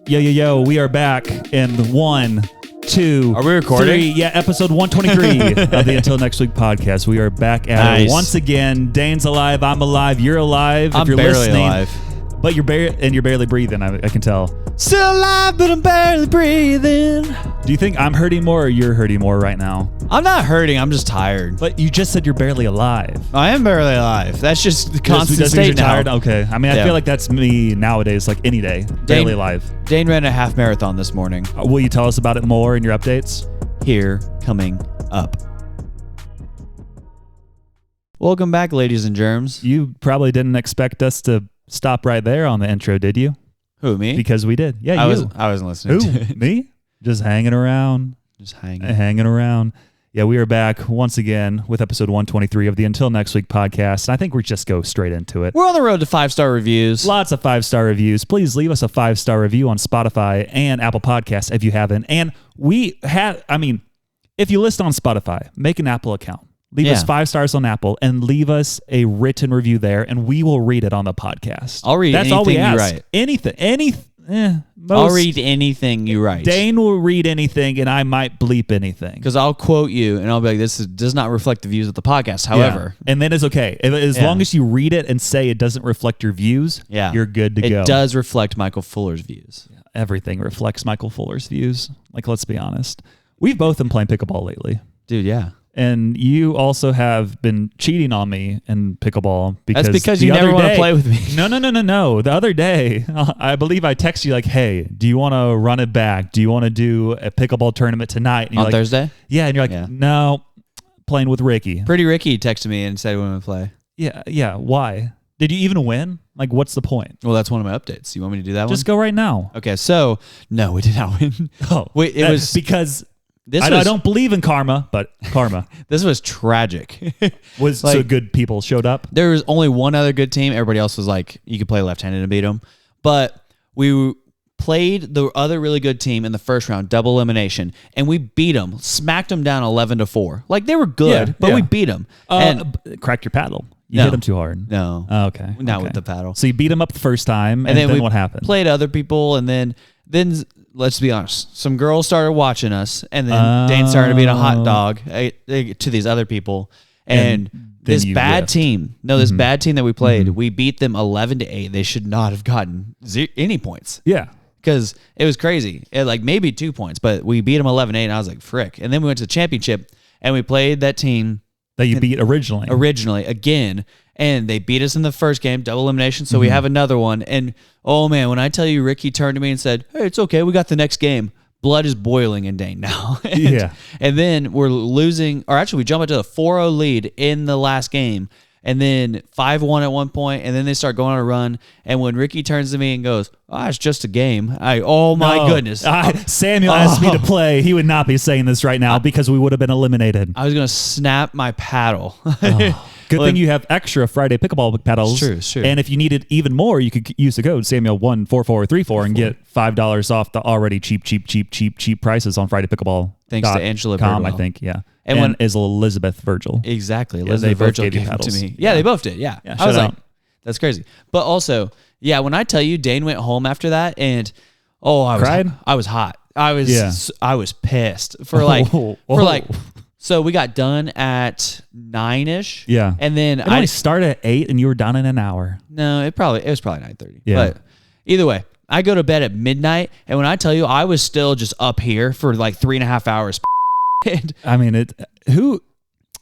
Yo, we are back in 1, 2, Are we recording? 3. Yeah, episode 123 of the Until Next Week podcast. We are back at it once again. Dane's alive, I'm alive, you're alive. I'm if you're barely listening, alive. But you're barely breathing, I can tell. Still alive, but I'm barely breathing. Do you think I'm hurting more or you're hurting more right now? I'm not hurting, I'm just tired. But you just said you're barely alive. I am barely alive. That's just the constant Just state you're now. tired? Okay. I mean, I feel like that's me nowadays, like any day. Barely alive. Dane ran a half marathon this morning. Will you tell us about it more in your updates? Here, coming up. Welcome back, ladies and germs. You probably didn't expect us to stop right there on the intro, did you? Who, me? Because we did. Yeah, I you. wasn't listening to Who? it. Me? Just hanging around. Just hanging. Hanging around. Yeah, we are back once again with episode 123 of the Until Next Week podcast. And I think we just go straight into it. We're on the road to 5-star reviews. Lots of 5-star reviews. Please leave us a 5-star review on Spotify and Apple Podcasts if you haven't. And if you list on Spotify, make an Apple account. Leave us 5 stars on Apple and leave us a written review there, and we will read it on the podcast. I'll read That's anything all we ask. you write. I'll read anything you write. Dane will read anything, and I might bleep anything. Because I'll quote you, and I'll be like, does not reflect the views of the podcast. However. Yeah. And then it's okay. As long as you read it and say it doesn't reflect your views, you're good to go. It does reflect Michael Fuller's views. Yeah, everything reflects Michael Fuller's views. Like, let's be honest. We've both been playing pickleball lately. Dude, yeah. And you also have been cheating on me in pickleball. That's because you never want to play with me. No. The other day, I believe I texted you like, hey, do you want to run it back? Do you want to do a pickleball tournament tonight? And you're on Thursday? Yeah. And you're like, no, playing with Ricky. Pretty Ricky texted me and said he wanted to play. Yeah. Why? Did you even win? Like, what's the point? Well, that's one of my updates. You want me to do that one? Just go right now. Okay, so, no, we did not win. Oh. Wait, it was... Because... I don't believe in karma, but karma. This was tragic. So good people showed up? There was only one other good team. Everybody else was like, you could play left-handed and beat them. But we played the other really good team in the first round, double elimination, and we beat them, smacked them down 11-4. Like, they were good, but we beat them. And cracked your paddle. You hit them too hard. No. Oh, okay. Not with the paddle. So you beat them up the first time, and then what happened? Played other people, and then let's be honest, some girls started watching us, and then Dane started being a hot dog to these other people. And this bad team that we played, we beat them 11-8. They should not have gotten any points. Yeah. Because it was crazy. Like maybe 2 points, but we beat them 11-8, and I was like, frick. And then we went to the championship, and we played that team. That you beat originally. Again. And they beat us in the first game, double elimination, so we have another one. And, oh, man, when I tell you Ricky turned to me and said, hey, it's okay, we got the next game. Blood is boiling in Dane now. And then we're losing, or actually we jump into a 4-0 lead in the last game, and then 5-1 at one point, and then they start going on a run. And when Ricky turns to me and goes, it's just a game. Goodness. Samuel asked me to play. He would not be saying this right now because we would have been eliminated. I was going to snap my paddle. Good thing you have extra Friday pickleball paddles. It's true. And if you needed even more, you could use the code Samuel14434 and get $5 off the already cheap prices on Friday Pickleball. Thanks to Angela Virgil. I think, yeah. And is Elizabeth Virgil. Exactly. Elizabeth Virgil gave it to me. Yeah, they both did. Yeah. I was like, that's crazy. But also, when I tell you Dane went home after that and I was hot. I was pissed so we got done at 9-ish. Yeah. And then I started at 8 and you were done in an hour. No, it was probably 9:30. Yeah. But either way, I go to bed at midnight, and when I tell you I was still just up here for like 3.5 hours. I mean,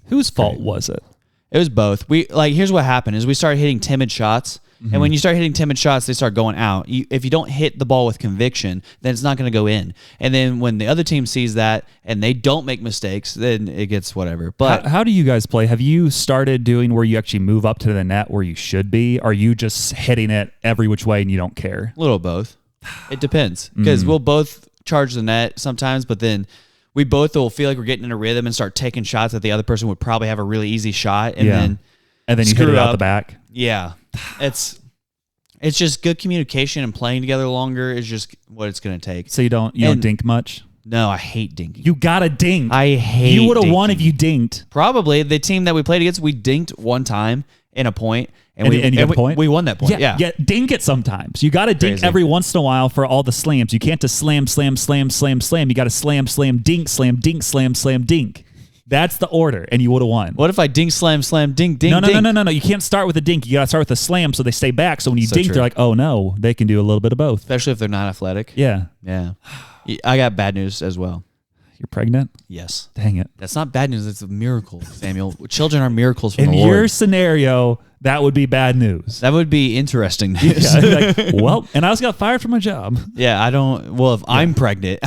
whose fault was it? It was both. Here's what happened is we started hitting timid shots. And when you start hitting timid shots, they start going out. If you don't hit the ball with conviction, then it's not going to go in. And then when the other team sees that and they don't make mistakes, then it gets whatever. But how do you guys play? Have you started doing where you actually move up to the net where you should be? Are you just hitting it every which way and you don't care? A little of both. It depends. Because we'll both charge the net sometimes, but then we both will feel like we're getting in a rhythm and start taking shots that the other person would probably have a really easy shot. And then you hit it out the back. Yeah. It's just good communication and playing together longer is just what it's going to take. So you don't dink much? No, I hate dinking. You got to dink. I hate You would have won if you dinked. Probably. The team that we played against, we dinked one time in a point, And you get a point? We won that point. Yeah. Dink it sometimes. You got to dink every once in a while for all the slams. You can't just slam, slam, slam, slam, slam. You got to slam, slam, dink, slam, dink. That's the order, and you would have won. What if I dink, slam, dink, dink, dink? No. You can't start with a dink. You got to start with a slam so they stay back. So when you dink, they're like, oh, no. They can do a little bit of both. Especially if they're not athletic. Yeah. Yeah. I got bad news as well. You're pregnant? Yes. Dang it. That's not bad news. It's a miracle, Samuel. Children are miracles from the Lord. In your scenario, that would be bad news. That would be interesting news. And I also got fired from my job. Yeah, I don't. Well, if I'm pregnant,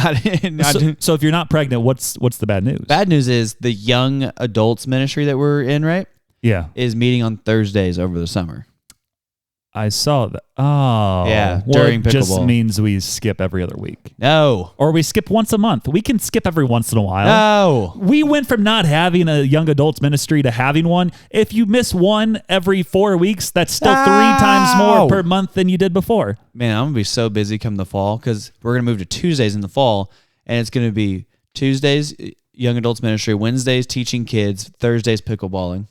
so if you're not pregnant, what's the bad news? Bad news is the young adults ministry that we're in, right? Yeah, is meeting on Thursdays over the summer. I saw that. Oh, yeah. During Pickleball, just means we skip every other week. No, or we skip once a month. We can skip every once in a while. No, we went from not having a young adults ministry to having one. If you miss one every 4 weeks, that's still 3 times more per month than you did before. Man, I'm gonna be so busy come the fall because we're gonna move to Tuesdays in the fall, and it's gonna be Tuesdays young adults ministry, Wednesdays teaching kids, Thursdays pickleballing.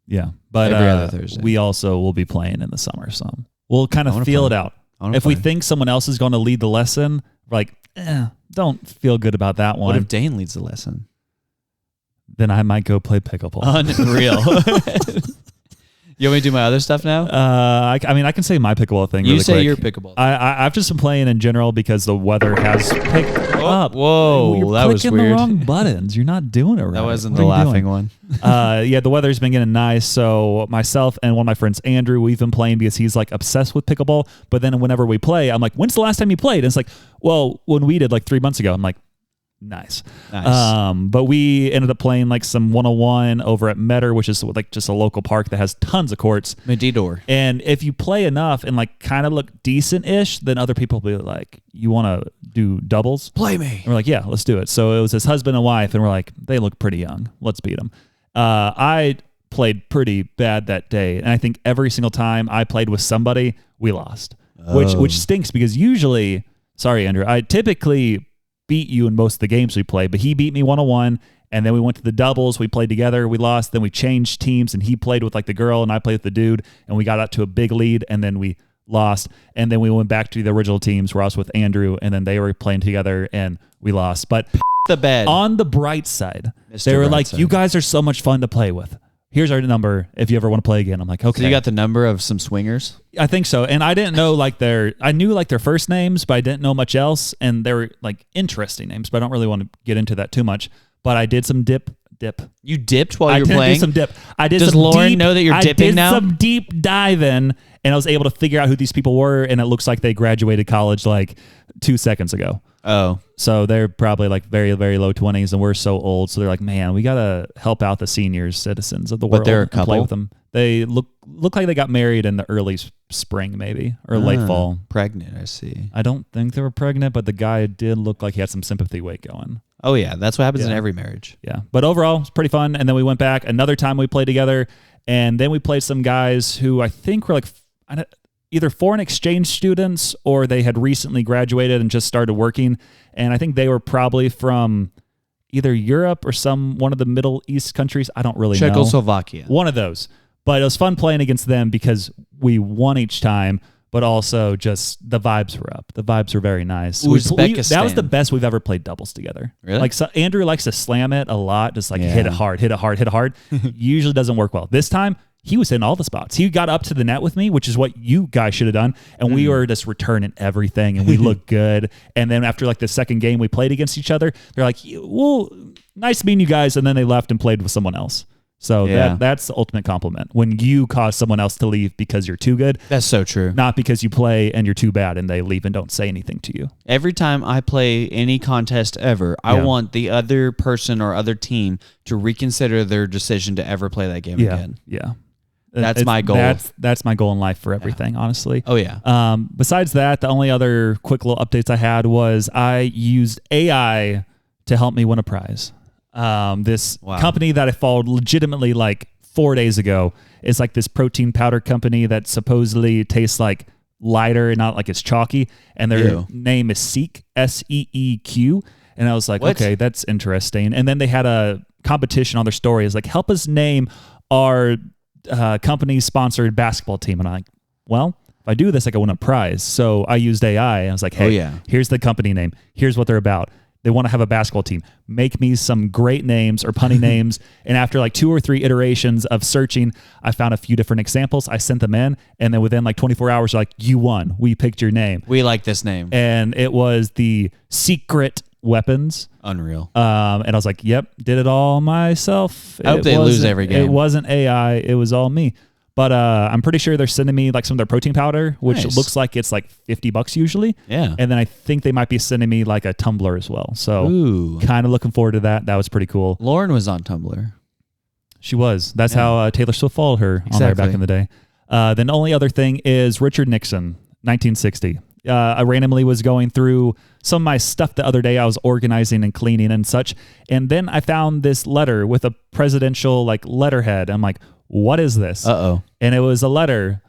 Yeah, but every other Thursday. We also will be playing in the summer some. We'll kind of feel it out. If we think someone else is going to lead the lesson, we're like, don't feel good about that one. What if Dane leads the lesson? Then I might go play pickleball. Unreal. You want me to do my other stuff now? I I can say my pickleball thing. You really say quick. your pickleball. I've just been playing in general because the weather has picked up. Whoa, You're that was clicking weird. the wrong buttons. You're not doing it right. That wasn't the laughing one. The weather's been getting nice. So myself and one of my friends, Andrew, we've been playing because he's like obsessed with pickleball. But then whenever we play, I'm like, when's the last time you played? And it's like, well, when we did like 3 months ago. I'm like, nice. But we ended up playing like some 101 over at Metter, which is like just a local park that has tons of courts. Shedeur. And if you play enough and like kind of look decent-ish, then other people will be like, you want to do doubles? Play me. And we're like, yeah, let's do it. So it was his husband and wife, and we're like, they look pretty young. Let's beat them. I played pretty bad that day, and I think every single time I played with somebody, we lost, which stinks because usually, sorry, Andrew, I typically beat you in most of the games we played, but he beat me 101, and then we went to the doubles. We played together. We lost. Then we changed teams, and he played with like the girl, and I played with the dude, and we got out to a big lead, and then we lost. And then we went back to the original teams where I was with Andrew, and then they were playing together, and we lost. But the bed. On the bright side, they were like, you guys are so much fun to play with. Here's our number if you ever want to play again. I'm like, okay. So you got the number of some swingers? I think so. And I didn't know I knew like their first names, but I didn't know much else. And they were like interesting names, but I don't really want to get into that too much. But I did some dip. You dipped while you were playing? I did some dip. Does Lauren know that you're dipping now? I did some deep diving, and I was able to figure out who these people were. And it looks like they graduated college like 2 seconds ago. Oh. So they're probably like very, very low 20s, and we're so old. So they're like, man, we got to help out the seniors, citizens of the world. But they're a couple? Play with them. They look like they got married in the early spring maybe, or late fall. Pregnant, I see. I don't think they were pregnant, but the guy did look like he had some sympathy weight going. Oh, yeah. That's what happens in every marriage. Yeah. But overall, it's pretty fun. And then we went back. Another time we played together, and then we played some guys who I think were like either foreign exchange students or they had recently graduated and just started working. And I think they were probably from either Europe or one of the Middle East countries. I don't really know. Czechoslovakia. One of those. But it was fun playing against them because we won each time, but also just the vibes were up. The vibes were very nice. Uzbekistan. That was the best we've ever played doubles together. Really? Like Andrew likes to slam it a lot, just like hit it hard. Usually doesn't work well. This time, he was hitting all the spots. He got up to the net with me, which is what you guys should have done. And we were just returning everything, and we looked good. And then after like the second game we played against each other, they're like, well, nice meeting you guys. And then they left and played with someone else. So that's the ultimate compliment. When you cause someone else to leave because you're too good. That's so true. Not because you play and you're too bad and they leave and don't say anything to you. Every time I play any contest ever, I want the other person or other team to reconsider their decision to ever play that game again. Yeah. That's my goal. That's my goal in life for everything, honestly. Oh, yeah. Besides that, the only other quick little updates I had was I used AI to help me win a prize. This company that I followed legitimately like 4 days ago is like this protein powder company that supposedly tastes like lighter and not like it's chalky. And their name is SEEQ, SEEQ. And I was like, okay, that's interesting. And then they had a competition on their story. It's like, help us name our company-sponsored basketball team. And I'm like, well, if I do this, I could win a prize. So I used AI. I was like, hey, here's the company name. Here's what they're about. They want to have a basketball team. Make me some great names or punny names. And after like 2 or 3 iterations of searching, I found a few different examples. I sent them in. And then within like 24 hours, like, you won. We picked your name. We like this name. And it was the SEEQ-ret weapons. Unreal. And I was like, yep, did it all myself. I hope they lose every game. It wasn't AI. It was all me. But I'm pretty sure they're sending me like some of their protein powder, which looks like it's like $50 usually. Yeah. And then I think they might be sending me like a tumbler as well. So kind of looking forward to that. That was pretty cool. Lauren was on Tumblr. She was. That's how Taylor Swift followed her on there back in the day. Then the only other thing is Richard Nixon, 1960. I randomly was going through some of my stuff the other day. I was organizing and cleaning and such. And then I found this letter with a presidential like letterhead. I'm like, what is this? Uh-oh. And it was a letter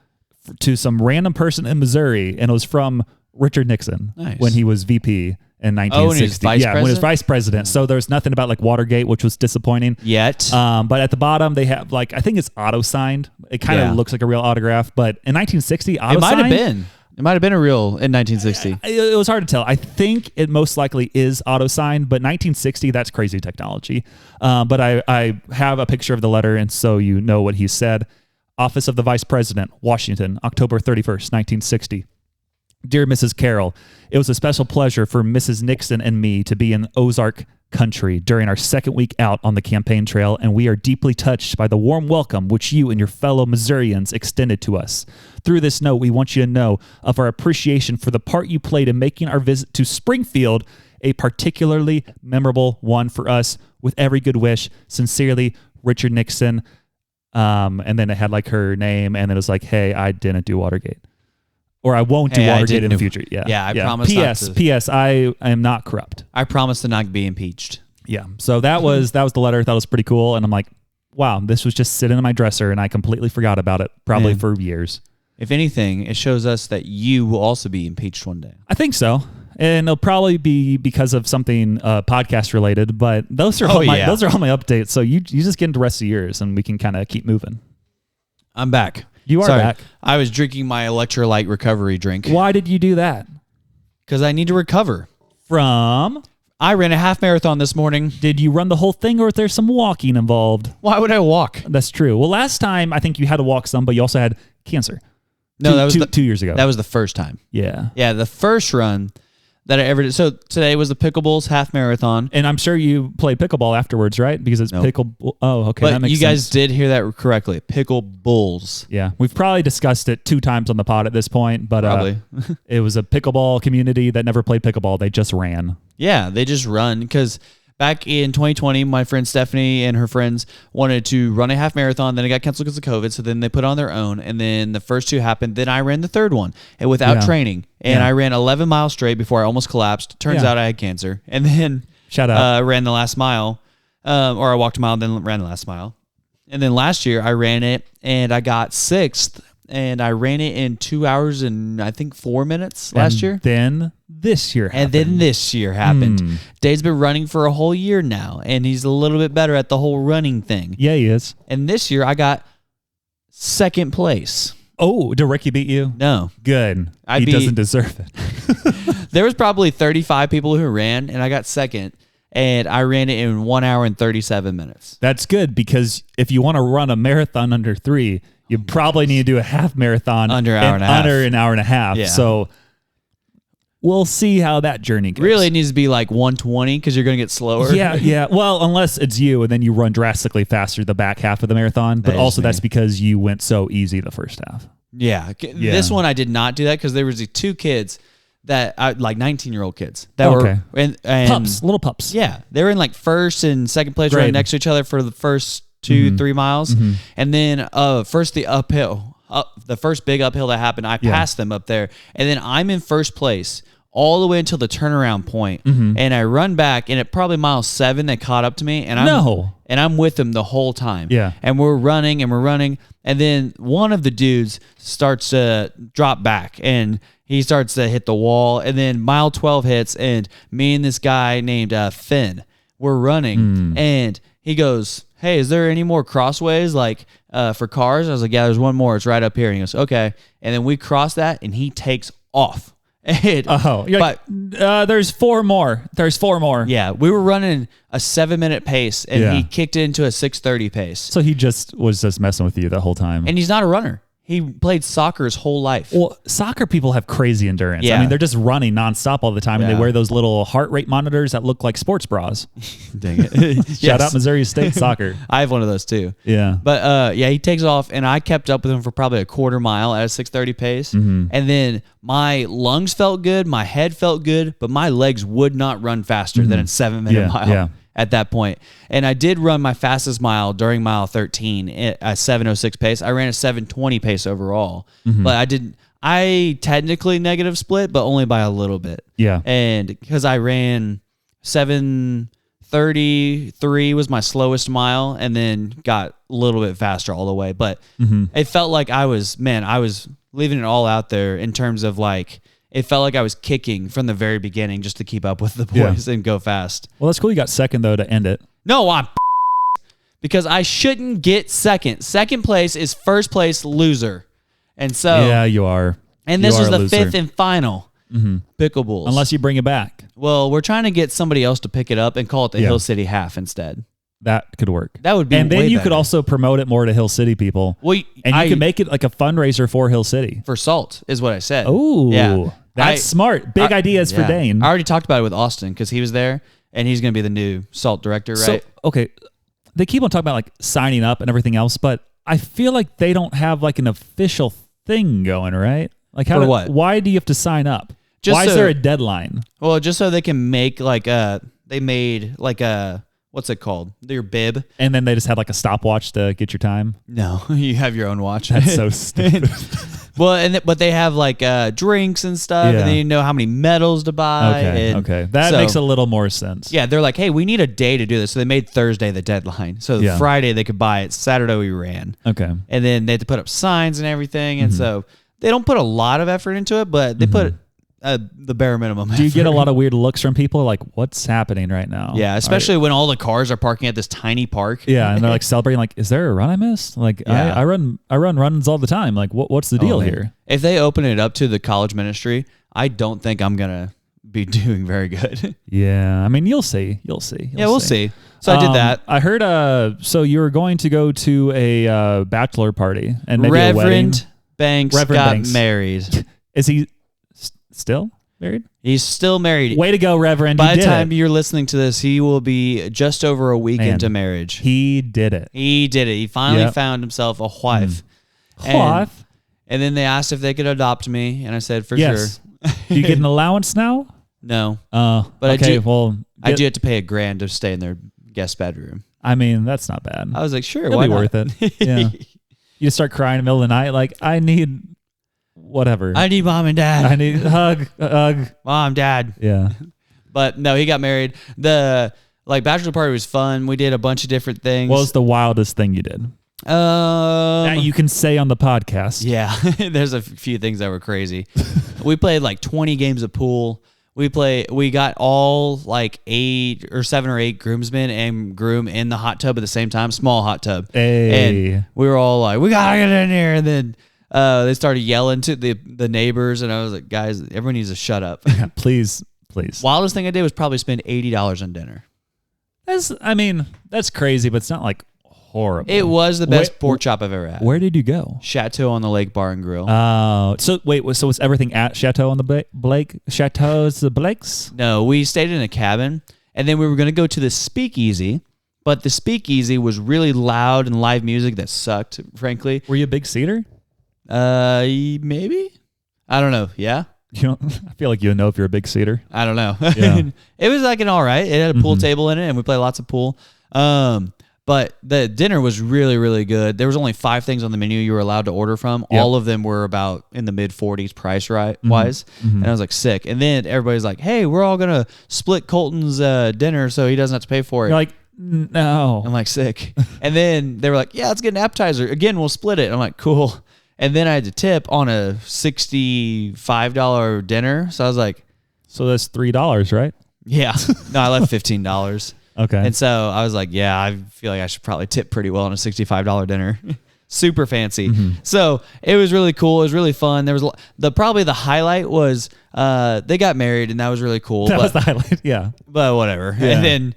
to some random person in Missouri, and it was from Richard Nixon when he was VP in 1960. When he was vice president? When he was vice president. So there's nothing about like Watergate, which was disappointing. Yet. But at the bottom, they have like, I think it's auto-signed. It kind of looks like a real autograph, but in 1960, auto-signed. It might have been a real in 1960. It was hard to tell. I think it most likely is auto-signed, but 1960, that's crazy technology. But I have a picture of the letter, and so you know what he said. Office of the Vice President, Washington, October 31st, 1960. Dear Mrs. Carroll, it was a special pleasure for Mrs. Nixon and me to be in Ozark country during our second week out on the campaign trail, and we are deeply touched by the warm welcome which you and your fellow Missourians extended to us. Through this note, we want you to know of our appreciation for the part you played in making our visit to Springfield a particularly memorable one for us. With every good wish, sincerely, Richard Nixon. And then it had like her name, and then it was like, hey, I didn't do Watergate. Or I won't do Watergate in the future. I promise P.S. I am not corrupt. I promise to not be impeached. Yeah. So that was the letter. I thought it was pretty cool. And I'm like, wow, this was just sitting in my dresser, and I completely forgot about it probably for years. If anything, it shows us that you will also be impeached one day. I think so. And it'll probably be because of something podcast related, but those are all my updates. So you just get into the rest of yours, and we can kind of keep moving. I'm back. You are back. I was drinking my electrolyte recovery drink. Why did you do that? Because I need to recover. From? I ran a half marathon this morning. Did you run the whole thing, or is there some walking involved? Why would I walk? That's true. Well, last time I think you had to walk some, but you also had cancer. No, that was 2 years ago. That was the first time. Yeah. Yeah, the first run that I ever did. So today was the Pickleball's half marathon. And I'm sure you played pickleball afterwards, right? Because it's pickle. Oh, okay. But that makes you guys sense. did hear that correctly. Picklebulls. Yeah. We've probably discussed it 2 times on the pod at this point, but it was a pickleball community that never played pickleball. They just ran. Yeah, they just run because back in 2020, my friend Stephanie and her friends wanted to run a half marathon. Then it got canceled because of COVID. So then they put on their own. And then the first 2 happened. Then I ran the third one and without training. And I ran 11 miles straight before I almost collapsed. Turns out I had cancer. And then ran the last mile. Or I walked a mile, then ran the last mile. And then last year I ran it and I got 6th. And I ran it in 2 hours and I think 4 minutes last year. Then this year happened. Dave's been running for a whole year now, and he's a little bit better at the whole running thing. Yeah, he is. And this year I got 2nd place. Oh, did Ricky beat you? No. Good. He doesn't deserve it. There was probably 35 people who ran, and I got 2nd. And I ran it in 1 hour and 37 minutes. That's good, because if you want to run a marathon under 3, you probably need to do a half marathon under an hour and a half. Yeah. So we'll see how that journey goes. Really, it needs to be like 120 because you're going to get slower. Yeah. Well, unless it's you, and then you run drastically faster the back half of the marathon. But also that's because you went so easy the first half. Yeah. This one I did not do that because there was these 2 kids that like 19-year-old kids that were and pups, little pups. Yeah, they were in like 1st and 2nd place right next to each other for the first 2-3 miles, and then first the uphill, the first big uphill that happened, I passed them up there, and then I'm in 1st place all the way until the turnaround point, and I run back, and at probably mile 7 they caught up to me, and I'm with them the whole time. Yeah, and we're running, and then one of the dudes starts to drop back, and he starts to hit the wall, and then mile 12 hits, and me and this guy named Finn, we're running, and he goes, hey, is there any more crossways like for cars? I was like, yeah, there's one more. It's right up here. And he goes, okay. And then we cross that, and he takes off. There's 4 more. There's 4 more. Yeah, we were running a 7-minute pace, and he kicked into a 6:30 pace. So he was just messing with you the whole time. And he's not a runner. He played soccer his whole life. Well, soccer people have crazy endurance. Yeah. I mean, they're just running nonstop all the time, and they wear those little heart rate monitors that look like sports bras. Dang it. Shout out Missouri State soccer. I have one of those too. Yeah. But he takes off, and I kept up with him for probably a quarter mile at a 6:30 pace. Mm-hmm. And then my lungs felt good, my head felt good, but my legs would not run faster than a 7-minute mile at that point. And I did run my fastest mile during mile 13 at a 7:06 pace. I ran a 7:20 pace overall, but I technically negative split, but only by a little bit. Yeah. And because I ran 7:33 was my slowest mile, and then got a little bit faster all the way. But it felt like I was leaving it all out there in terms of like, it felt like I was kicking from the very beginning just to keep up with the boys and go fast. Well, that's cool. You got second, though, to end it. No, I'm because I shouldn't get second. Second place is first place loser. And so... Yeah, you are. And this was the fifth and final Pickleballs. Unless you bring it back. Well, we're trying to get somebody else to pick it up and call it the Hill City Half instead. That could work. That would be And then way you better. could also promote it more to Hill City people. Well, and you can make it like a fundraiser for Hill City. For salt, is what I said. Oh, yeah. That's smart. Big ideas for Dane. I already talked about it with Austin because he was there, and he's going to be the new salt director, right? So, okay, they keep on talking about like signing up and everything else, but I feel like they don't have like an official thing going, right? Like For what? Why do you have to sign up? Why is there a deadline? Well, just so they can make like they made like a, what's it called? Your bib. And then they just had like a stopwatch to get your time. No, you have your own watch. That's so stupid. Well, but they have like drinks and stuff, and then you know how many medals to buy. Okay. That makes a little more sense. Yeah, they're like, hey, we need a day to do this. So they made Thursday the deadline. So Friday they could buy it. Saturday we ran. Okay. And then they had to put up signs and everything. And so they don't put a lot of effort into it, but they put the bare minimum effort. Do you get a lot of weird looks from people like, what's happening right now? Yeah, especially when all the cars are parking at this tiny park. Yeah, and they're like celebrating, like, is there a run I missed? Like, I run runs all the time. Like, what's the deal here? If they open it up to the college ministry, I don't think I'm gonna be doing very good. Yeah, I mean, you'll see. We'll see. So I did that. I heard. So you were going to go to a bachelor party and maybe a wedding. Reverend Banks got married. Is he still married? He's still married. Way to go, Reverend. By the time you're listening to this, he will be just over a week into marriage. He did it. He finally found himself a wife. And then they asked if they could adopt me, and I said, for sure. Do you get an allowance now? No. But okay, I do have to pay $1,000 to stay in their guest bedroom. I mean, that's not bad. I was like, sure, it'll why be not? worth it. Yeah. You just start crying in the middle of the night, like, I need whatever. I need mom and dad. I need a hug. Mom, dad. Yeah. But no, he got married. The bachelor party was fun. We did a bunch of different things. What was the wildest thing you did? That you can say on the podcast. Yeah, there's a few things that were crazy. We played like 20 games of pool. We got all like 7 or 8 groomsmen and groom in the hot tub at the same time, small hot tub. Hey. And we were all like, we gotta get in here. And then they started yelling to the neighbors, and I was like, guys, everyone needs to shut up. Please. Wildest thing I did was probably spend $80 on dinner. That's crazy, but it's not like horrible. It was the best pork chop I've ever had. Where did you go? Chateau on the Lake Bar and Grill. Oh, so was everything at Chateau on the Chateau's the Blakes? No, we stayed in a cabin, and then we were going to go to the Speakeasy, but the Speakeasy was really loud and live music that sucked, frankly. Were you a big seater? Maybe? I don't know. Yeah? I feel like you know if you're a big seater. I don't know. Yeah. It was like an all right. It had a pool table in it, and we played lots of pool. But the dinner was really, really good. There was only 5 things on the menu you were allowed to order from. Yep. All of them were about in the mid-40s price-wise. And I was like, sick. And then everybody's like, hey, we're all going to split Colton's dinner so he doesn't have to pay for it. You're like, no. I'm like, sick. And then they were like, yeah, let's get an appetizer. Again, we'll split it. I'm like, cool. And then I had to tip on a $65 dinner. So I was like... So that's $3, right? Yeah. No, I left $15. Okay. And so I was like, yeah, I feel like I should probably tip pretty well on a $65 dinner. Super fancy. So it was really cool. It was really fun. There was probably the highlight was they got married, and that was really cool. That was the highlight. Yeah. But whatever. Yeah. And then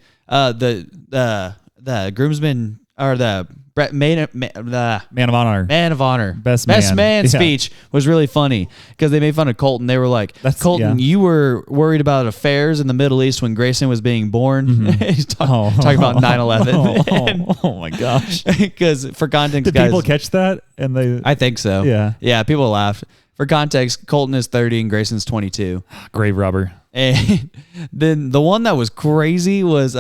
the groomsmen or the man of honor. Best man speech was really funny because they made fun of Colton. They were like, Colton, you were worried about affairs in the Middle East when Grayson was being born. He's talking about 9/11. Oh my gosh. Because for context, did guys, people catch that? And I think so. Yeah. People laughed. For context, Colton is 30 and Grayson's 22. Grave robber. And then the one that was crazy was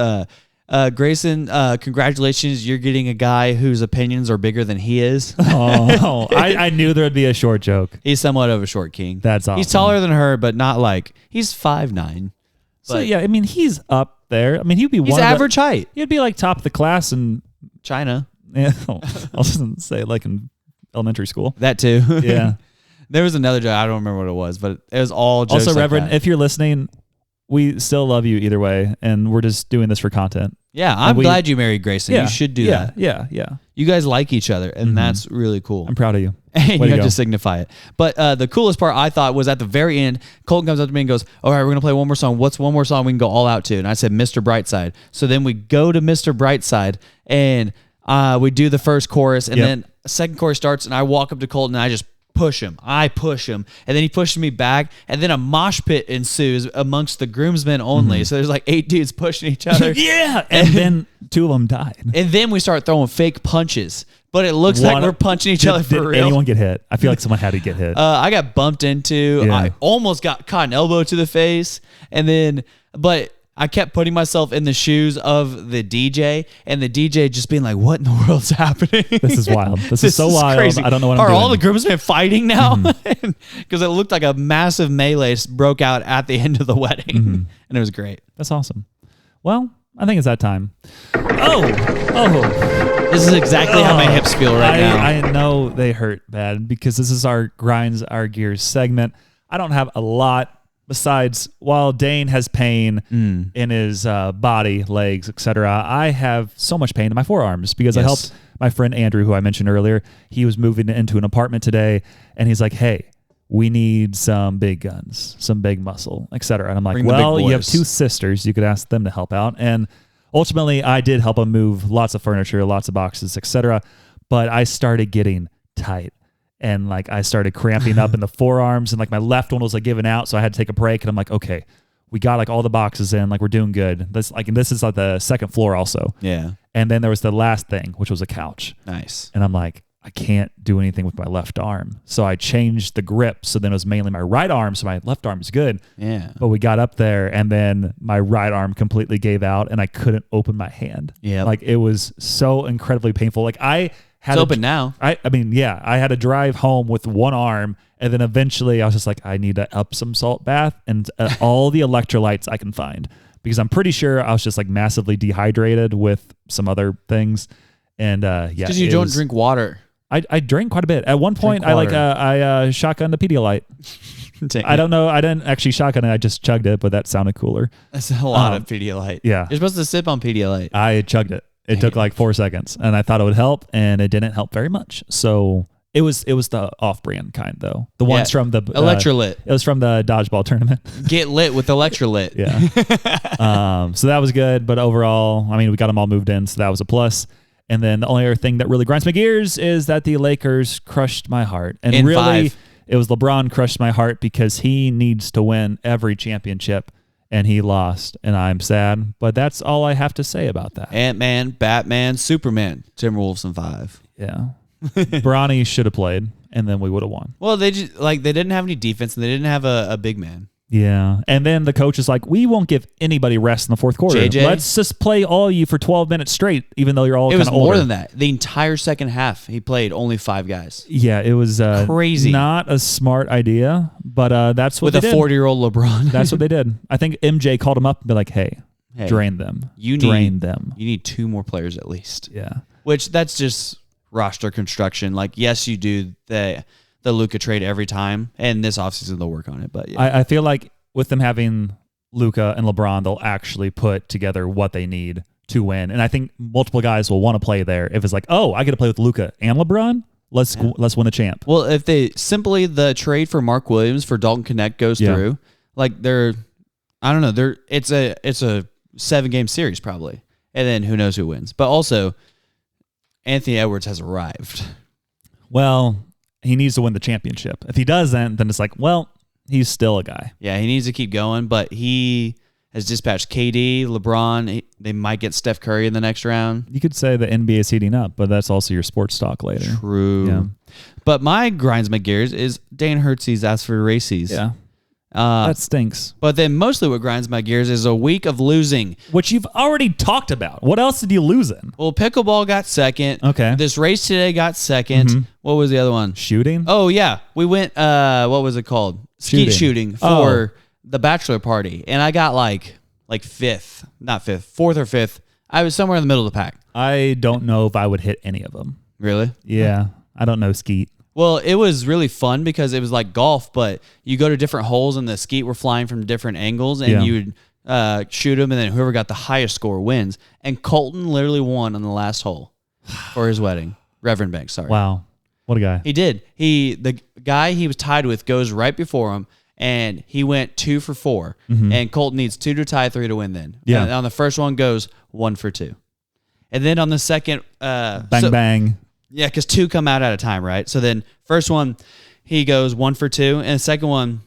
Grayson, congratulations, you're getting a guy whose opinions are bigger than he is. I knew there would be a short joke. He's somewhat of a short king. That's awesome. He's taller than her, but not like, he's 5'9". So yeah, I mean, he's up there. I mean, he'd be he's average height. He'd be like top of the class in China. Yeah, I'll just say like in elementary school. That too. Yeah. There was another joke. I don't remember what it was, but it was all jokes. Also, like Reverend, that. if you're listening, we still love you either way, and we're just doing this for content. Yeah, I'm glad you married Grayson. You should do that. Yeah. You guys like each other, and that's really cool. I'm proud of you. And you have to signify it. But the coolest part I thought was at the very end, Colton comes up to me and goes, all right, we're going to play one more song. What's one more song we can go all out to? And I said, Mr. Brightside. So then we go to Mr. Brightside, and we do the first chorus, and then second chorus starts, and I walk up to Colton, and I just push him. And then he pushes me back, and then a mosh pit ensues amongst the groomsmen only. So there's like 8 dudes pushing each other. Yeah. And then 2 of them died. And then we start throwing fake punches. But it looks like we're punching each other for real. Did anyone get hit? I feel like someone had to get hit. I got bumped into. I almost got caught an elbow to the face. But I kept putting myself in the shoes of the DJ, and the DJ just being like, what in the world's happening? This is wild. This is so wild. Crazy. I don't know what I'm Are doing. all the groomsmen fighting now? Because it looked like a massive melee broke out at the end of the wedding, and it was great. That's awesome. Well, I think it's that time. Oh. This is exactly how my hips feel right now. I know they hurt bad because this is our Grinds Our Gears segment. I don't have a lot besides while Dane has pain in his body, legs, etc. I have so much pain in my forearms because I helped my friend Andrew, who I mentioned earlier. He was moving into an apartment today, and he's like, hey, we need some big guns, some big muscle, etc. And I'm like, well, you have 2 sisters. You could ask them to help out. And ultimately, I did help him move lots of furniture, lots of boxes, etc. But I started getting tight. And like I started cramping up in the forearms, and like my left one was like giving out, so I had to take a break. And I'm like, okay, we got like all the boxes in, like we're doing good. This is like the second floor also. Yeah. And then there was the last thing, which was a couch. Nice. And I'm like, I can't do anything with my left arm, so I changed the grip. So then it was mainly my right arm, so my left arm is good. Yeah. But we got up there, and then my right arm completely gave out, and I couldn't open my hand. Yeah. Like it was so incredibly painful. Like it's open now. I had to drive home with one arm, and then eventually I was just like, I need to Epsom salt bath and all the electrolytes I can find, because I'm pretty sure I was just like massively dehydrated with some other things. And because you don't drink water. I drank quite a bit. At one point, I shotgunned a Pedialyte. I don't know. I didn't actually shotgun it. I just chugged it, but that sounded cooler. That's a lot of Pedialyte. Yeah. You're supposed to sip on Pedialyte. I chugged it. It took like 4 seconds, and I thought it would help, and it didn't help very much. So it was the off-brand kind, though. The ones from the Electrolyte. It was from the dodgeball tournament. Get lit with Electrolyte. Yeah. So that was good, but overall, I mean, we got them all moved in, so that was a plus. And then the only other thing that really grinds my gears is that the Lakers crushed my heart, and in really, 5. It was LeBron crushed my heart because he needs to win every championship. And he lost, and I'm sad. But that's all I have to say about that. Ant-Man, Batman, Superman, Timberwolves in 5. Yeah. Bronny should have played, and then we would have won. Well, they didn't have any defense, and they didn't have a big man. Yeah. And then the coach is like, we won't give anybody rest in the fourth quarter. JJ? Let's just play all you for 12 minutes straight, even though you're all kind of older. It was more than that. The entire second half, he played only 5 guys. Yeah, it was crazy. Not a smart idea, but that's what they did. With a 40-year-old LeBron. That's what they did. I think MJ called him up and be like, hey, drain them. Drain them. You need 2 more players at least. Yeah. Which that's just roster construction. Like, yes, you do the Luka trade every time, and this offseason they'll work on it. But yeah. I feel like with them having Luka and LeBron, they'll actually put together what they need to win. And I think multiple guys will want to play there if it's like, oh, I get to play with Luka and LeBron. Let's win the champ. Well, if the trade for Mark Williams for Dalton Connect goes through, like it's a 7-game series probably, and then who knows who wins. But also, Anthony Edwards has arrived. Well, he needs to win the championship. If he doesn't, then it's like, well, he's still a guy. Yeah, he needs to keep going, but he has dispatched KD, LeBron. They might get Steph Curry in the next round. You could say the NBA is heating up, but that's also your sports talk later. True. Yeah. But my grinds my gears is Dan Hertzie's asked for races. Yeah. That stinks. But then mostly what grinds my gears is a week of losing. Which you've already talked about. What else did you lose in? Well, pickleball got second. Okay. This race today got second. Mm-hmm. What was the other one? Shooting? Oh, yeah. We went, what was it called? Skeet shooting for the bachelor party. And I got like fifth. Not fifth. Fourth or fifth. I was somewhere in the middle of the pack. I don't know if I would hit any of them. Really? Yeah. I don't know skeet. Well, it was really fun because it was like golf, but you go to different holes and the skeet were flying from different angles, and you would shoot them, and then whoever got the highest score wins. And Colton literally won on the last hole for his wedding. Reverend Banks, sorry. Wow. What a guy. He did. The guy he was tied with goes right before him, and he went 2 for 4. Mm-hmm. And Colton needs 2 to tie, 3 to win then. Yeah. And on the first one goes 1 for 2. And then on the second... bang. Yeah, because 2 come out at a time, right? So then first one, he goes 1 for 2. And the second one,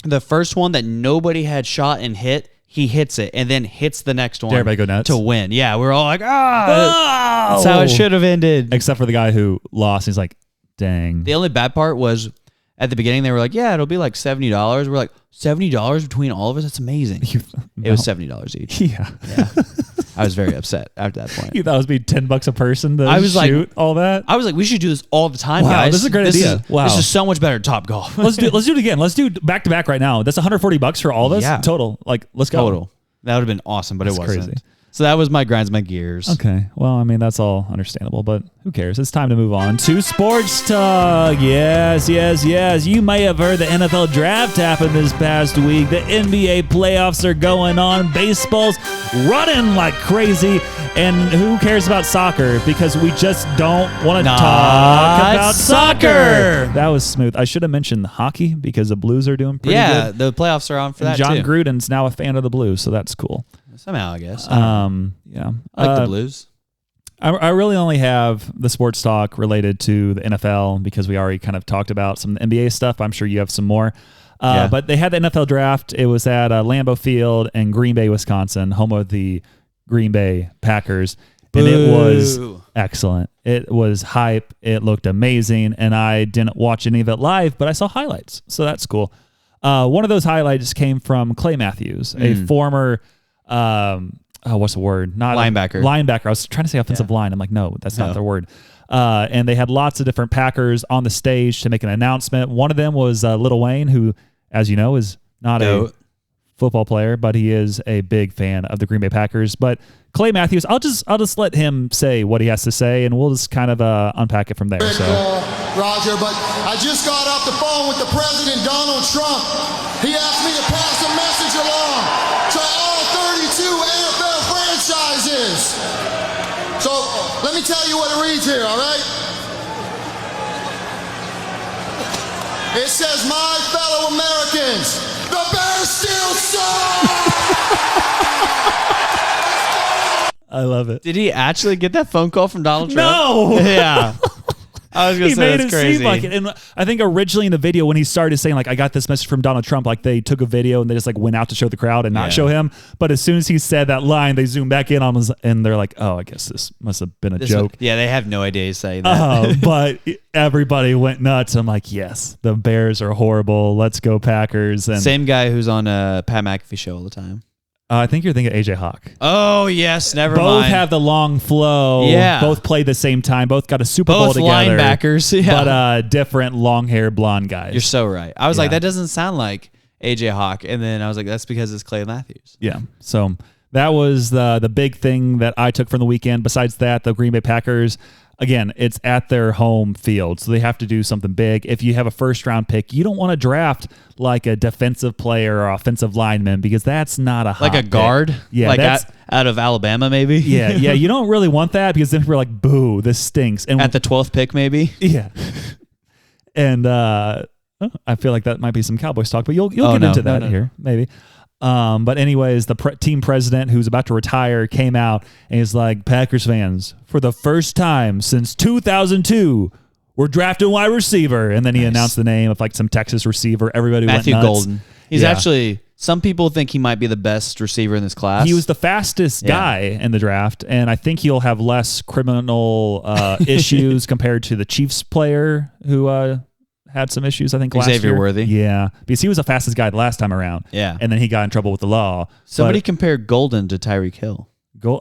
the first one that nobody had shot and hit, he hits it and then hits the next one. Did everybody go nuts? To win. Yeah, we're all like, that's how it should have ended. Except for the guy who lost. He's like, dang. The only bad part was at the beginning, they were like, yeah, it'll be like $70. We're like, $70 between all of us? That's amazing. It was $70 each. Yeah. I was very upset after that point. You thought it would be $10 a person to I was shoot all that? I was like, we should do this all the time, wow, guys. This is a great idea. This is so much better than Top Golf. let's do it again. Let's do back to back right now. That's $140 for all of us? Yeah. Total. Like, let's go. Total. That would have been awesome, but That's it wasn't. crazy. So that was my grinds my gears. Okay. Well, I mean, that's all understandable, but who cares? It's time to move on to sports talk. Yes. You may have heard the NFL draft happened this past week. The NBA playoffs are going on. Baseball's running like crazy. And who cares about soccer? Because we just don't want to talk about soccer. That was smooth. I should have mentioned hockey because the Blues are doing pretty good. Yeah, the playoffs are on for that John too. Gruden's now a fan of the Blues, so that's cool. Somehow, I guess. Yeah. I like the Blues. I really only have the sports talk related to the NFL because we already kind of talked about some NBA stuff. I'm sure you have some more. But they had the NFL draft. It was at Lambeau Field in Green Bay, Wisconsin, home of the Green Bay Packers. And it was excellent. It was hype. It looked amazing. And I didn't watch any of it live, but I saw highlights. So that's cool. One of those highlights came from Clay Matthews, a former... what's the word? Not linebacker. Linebacker. I was trying to say offensive line. I'm like, no, that's not their word. And they had lots of different Packers on the stage to make an announcement. One of them was Lil Wayne, who, as you know, is not a football player, but he is a big fan of the Green Bay Packers. But Clay Matthews, I'll just let him say what he has to say, and we'll just kind of unpack it from there. So, Roger, but I just got off the phone with the President Donald Trump. He asked me to pass a message along to all 32 NFL franchises. So let me tell you what it reads here, all right? It says, my fellow Americans, the Bears still suck! I love it. Did he actually get that phone call from Donald Trump? No! Yeah. I was going to say made that's it crazy. seem like it. And I think originally in the video when he started saying like I got this message from Donald Trump, like they took a video and they just like went out to show the crowd and not show him. But as soon as he said that line, they zoomed back in on him and they're like, oh, I guess this must have been a joke. They have no idea he's saying that. But everybody went nuts. I'm like, yes, the Bears are horrible. Let's go Packers. And same guy who's on Pat McAfee show all the time. I think you're thinking of AJ Hawk. Oh, yes. Never mind. Both have the long flow. Yeah. Both played the same time. Both got a Super Bowl together. Both linebackers. Yeah. But different long hair blonde guys. You're so right. I was like, that doesn't sound like AJ Hawk. And then I was like, that's because it's Clay Matthews. Yeah. So that was the big thing that I took from the weekend. Besides that, the Green Bay Packers again, it's at their home field, so they have to do something big. If you have a first-round pick, you don't want to draft like a defensive player or offensive lineman because that's not a hot like a guard. pick. Yeah, like out of Alabama, maybe. yeah. You don't really want that because then people are like, "Boo, this stinks." And at the 12th pick, maybe. yeah, and I feel like that might be some Cowboys talk, but you'll get into that here maybe. But anyways, the team president who's about to retire came out and he's like, Packers fans, for the first time since 2002, we're drafting wide receiver. And then he announced the name of like some Texas receiver. Everybody Matthew went nuts. Golden. He's actually, some people think he might be the best receiver in this class. He was the fastest guy in the draft, and I think he'll have less criminal issues compared to the Chiefs player who had some issues, I think, last year. Xavier Worthy. Yeah, because he was the fastest guy the last time around. Yeah. And then he got in trouble with the law. Somebody compared Golden to Tyreek Hill.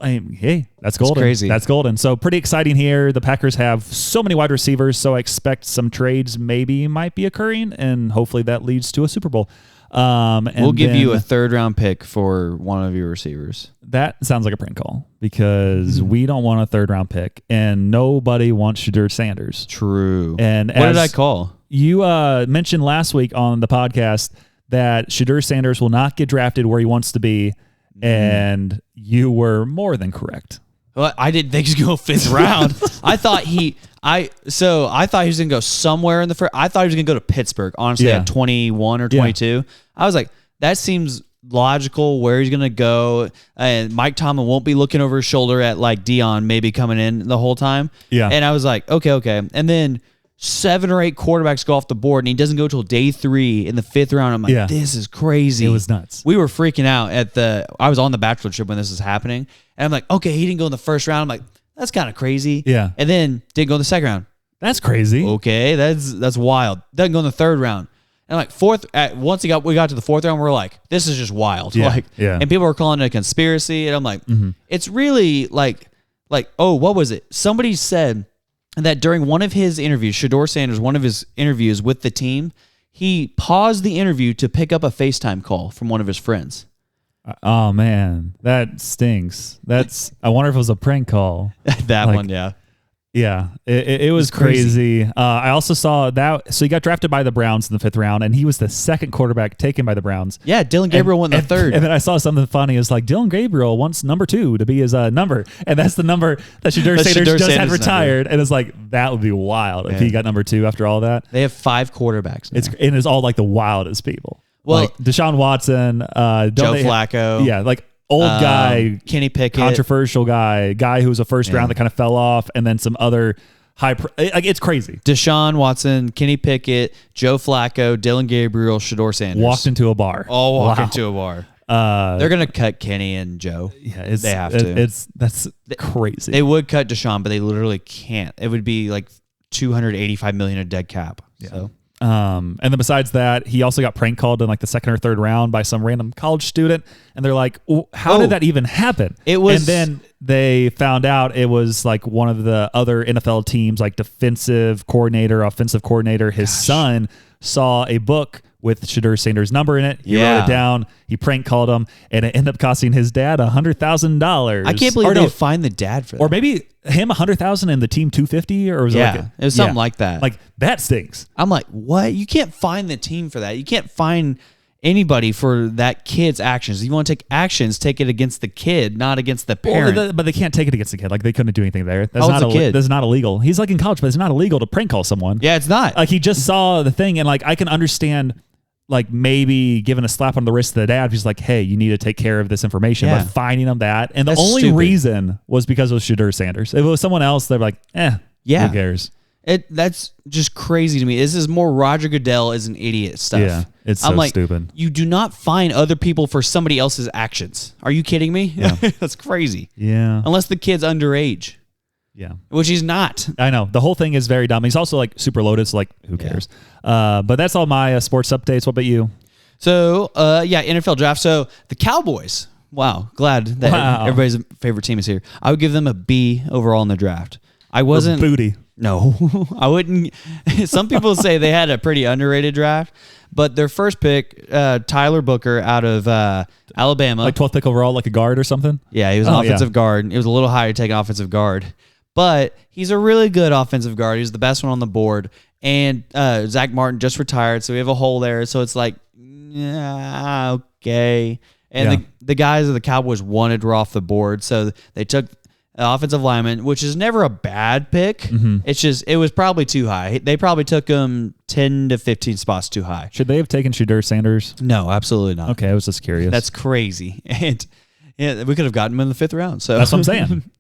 Hey, that's Golden. Crazy. That's Golden. So pretty exciting here. The Packers have so many wide receivers, so I expect some trades might be occurring, and hopefully that leads to a Super Bowl. And we'll give you a 3rd-round pick for one of your receivers. That sounds like a prank call because we don't want a 3rd-round pick, and nobody wants Shedeur Sanders. True. And what did I call? You mentioned last week on the podcast that Shedeur Sanders will not get drafted where he wants to be, and you were more than correct. Well, I didn't think he was going to go 5th round. I thought he was going to go somewhere in the first. I thought he was going to go to Pittsburgh, honestly, at 21 or 22. Yeah. I was like, that seems logical where he's going to go. And Mike Tomlin won't be looking over his shoulder at like Dion maybe coming in the whole time. Yeah. And I was like, okay. And then 7 or 8 quarterbacks go off the board, and he doesn't go till day 3 in the 5th round. I'm like, this is crazy. It was nuts. We were freaking out I was on the Bachelor trip when this was happening, and I'm like, okay, he didn't go in the 1st round. I'm like, that's kind of crazy. Yeah. And then didn't go in the 2nd round. That's crazy. Okay, that's wild. Doesn't go in the 3rd round. And like 4th, once we got to the 4th round, we're like, this is just wild. Yeah. And people were calling it a conspiracy, and I'm like, it's really like, oh, what was it? Somebody said that during one of his interviews, Shedeur Sanders, one of his interviews with the team, he paused the interview to pick up a FaceTime call from one of his friends. Oh man, that stinks. I wonder if it was a prank call. That one, yeah. Yeah, it was crazy. I also saw that. So he got drafted by the Browns in the 5th round, and he was the 2nd quarterback taken by the Browns. Yeah, Dylan Gabriel went in the 3rd. And then I saw something funny. It's like Dylan Gabriel wants number 2 to be his number, and that's the number that Shedeur Sanders just had retired. Number. And it's like, that would be wild if he got number 2 after all that. They have 5 quarterbacks now. It's all like the wildest people. Well, like Deshaun Watson, Joe Flacco. Yeah, like old guy, Kenny Pickett, controversial guy who was a 1st round that kind of fell off, and then some other it's crazy. Deshaun Watson, Kenny Pickett, Joe Flacco, Dylan Gabriel, Shedeur Sanders walked into a bar. All walk into a bar. They're gonna cut Kenny and Joe. Yeah, they have to. That's crazy. They would cut Deshaun, but they literally can't. It would be like $285 million of dead cap. Yeah. So. And then besides that, he also got prank called in like the 2nd or 3rd round by some random college student, and they're like, "How did that even happen?" It was, and then they found out it was like one of the other NFL teams, like defensive coordinator, offensive coordinator. His son saw a book with Shedeur Sanders' number in it. He wrote it down. He prank called him, and it ended up costing his dad $100,000. I can't believe they find the dad for that. Or maybe him $100,000 and the team $250, or was it it was something like that. Like that stinks. I'm like, what? You can't find the team for that. You can't find anybody for that kid's actions. If you want to take actions, take it against the kid, not against the parent. But they can't take it against the kid. Like they couldn't do anything there. That's not a kid. That's not illegal. He's like in college, but it's not illegal to prank call someone. Yeah, it's not. Like he just saw the thing, and like I can understand. Like maybe giving a slap on the wrist to the dad. He's like, hey, you need to take care of this information. But finding him that. And the only reason was because it was Shedeur Sanders. If it was someone else, they're like, who cares? That's just crazy to me. This is more Roger Goodell is an idiot stuff. Yeah, it's so stupid. You do not find other people for somebody else's actions. Are you kidding me? Yeah. That's crazy. Yeah. Unless the kid's underage. Yeah. Which he's not. I know. The whole thing is very dumb. He's also like super loaded, so like who cares? But that's all my sports updates. What about you? So, NFL draft. So the Cowboys. Wow. Glad that everybody's favorite team is here. I would give them a B overall in the draft. I wasn't. Booty. No, I wouldn't. Some people say they had a pretty underrated draft, but their first pick, Tyler Booker out of Alabama. Like 12th pick overall, like a guard or something? Yeah, he was an offensive guard. It was a little higher to take an offensive guard. but he's a really good offensive guard. He's the best one on the board. And Zach Martin just retired, so we have a hole there. So it's like, yeah, okay. And the guys of the Cowboys wanted were off the board, so they took offensive lineman, which is never a bad pick. Mm-hmm. It's just it was probably too high. They probably took him 10 to 15 spots too high. Should they have taken Shedeur Sanders? No, absolutely not. Okay, I was just curious. That's crazy. And yeah, we could have gotten him in the 5th round. So that's what I'm saying.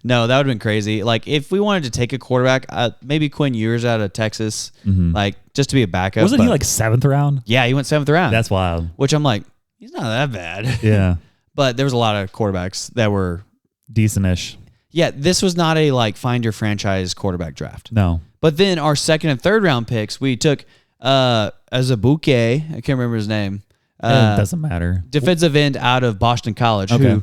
No, that would have been crazy. Like if we wanted to take a quarterback, maybe Quinn Ewers out of Texas, like just to be a backup. Wasn't he like 7th round? Yeah, he went 7th round. That's wild. Which I'm like, he's not that bad. Yeah. But there was a lot of quarterbacks that were decent-ish. Yeah, this was not a like find your franchise quarterback draft. No. But then our 2nd and 3rd round picks, we took Azubuike, I can't remember his name. It doesn't matter. Defensive end out of Boston College, who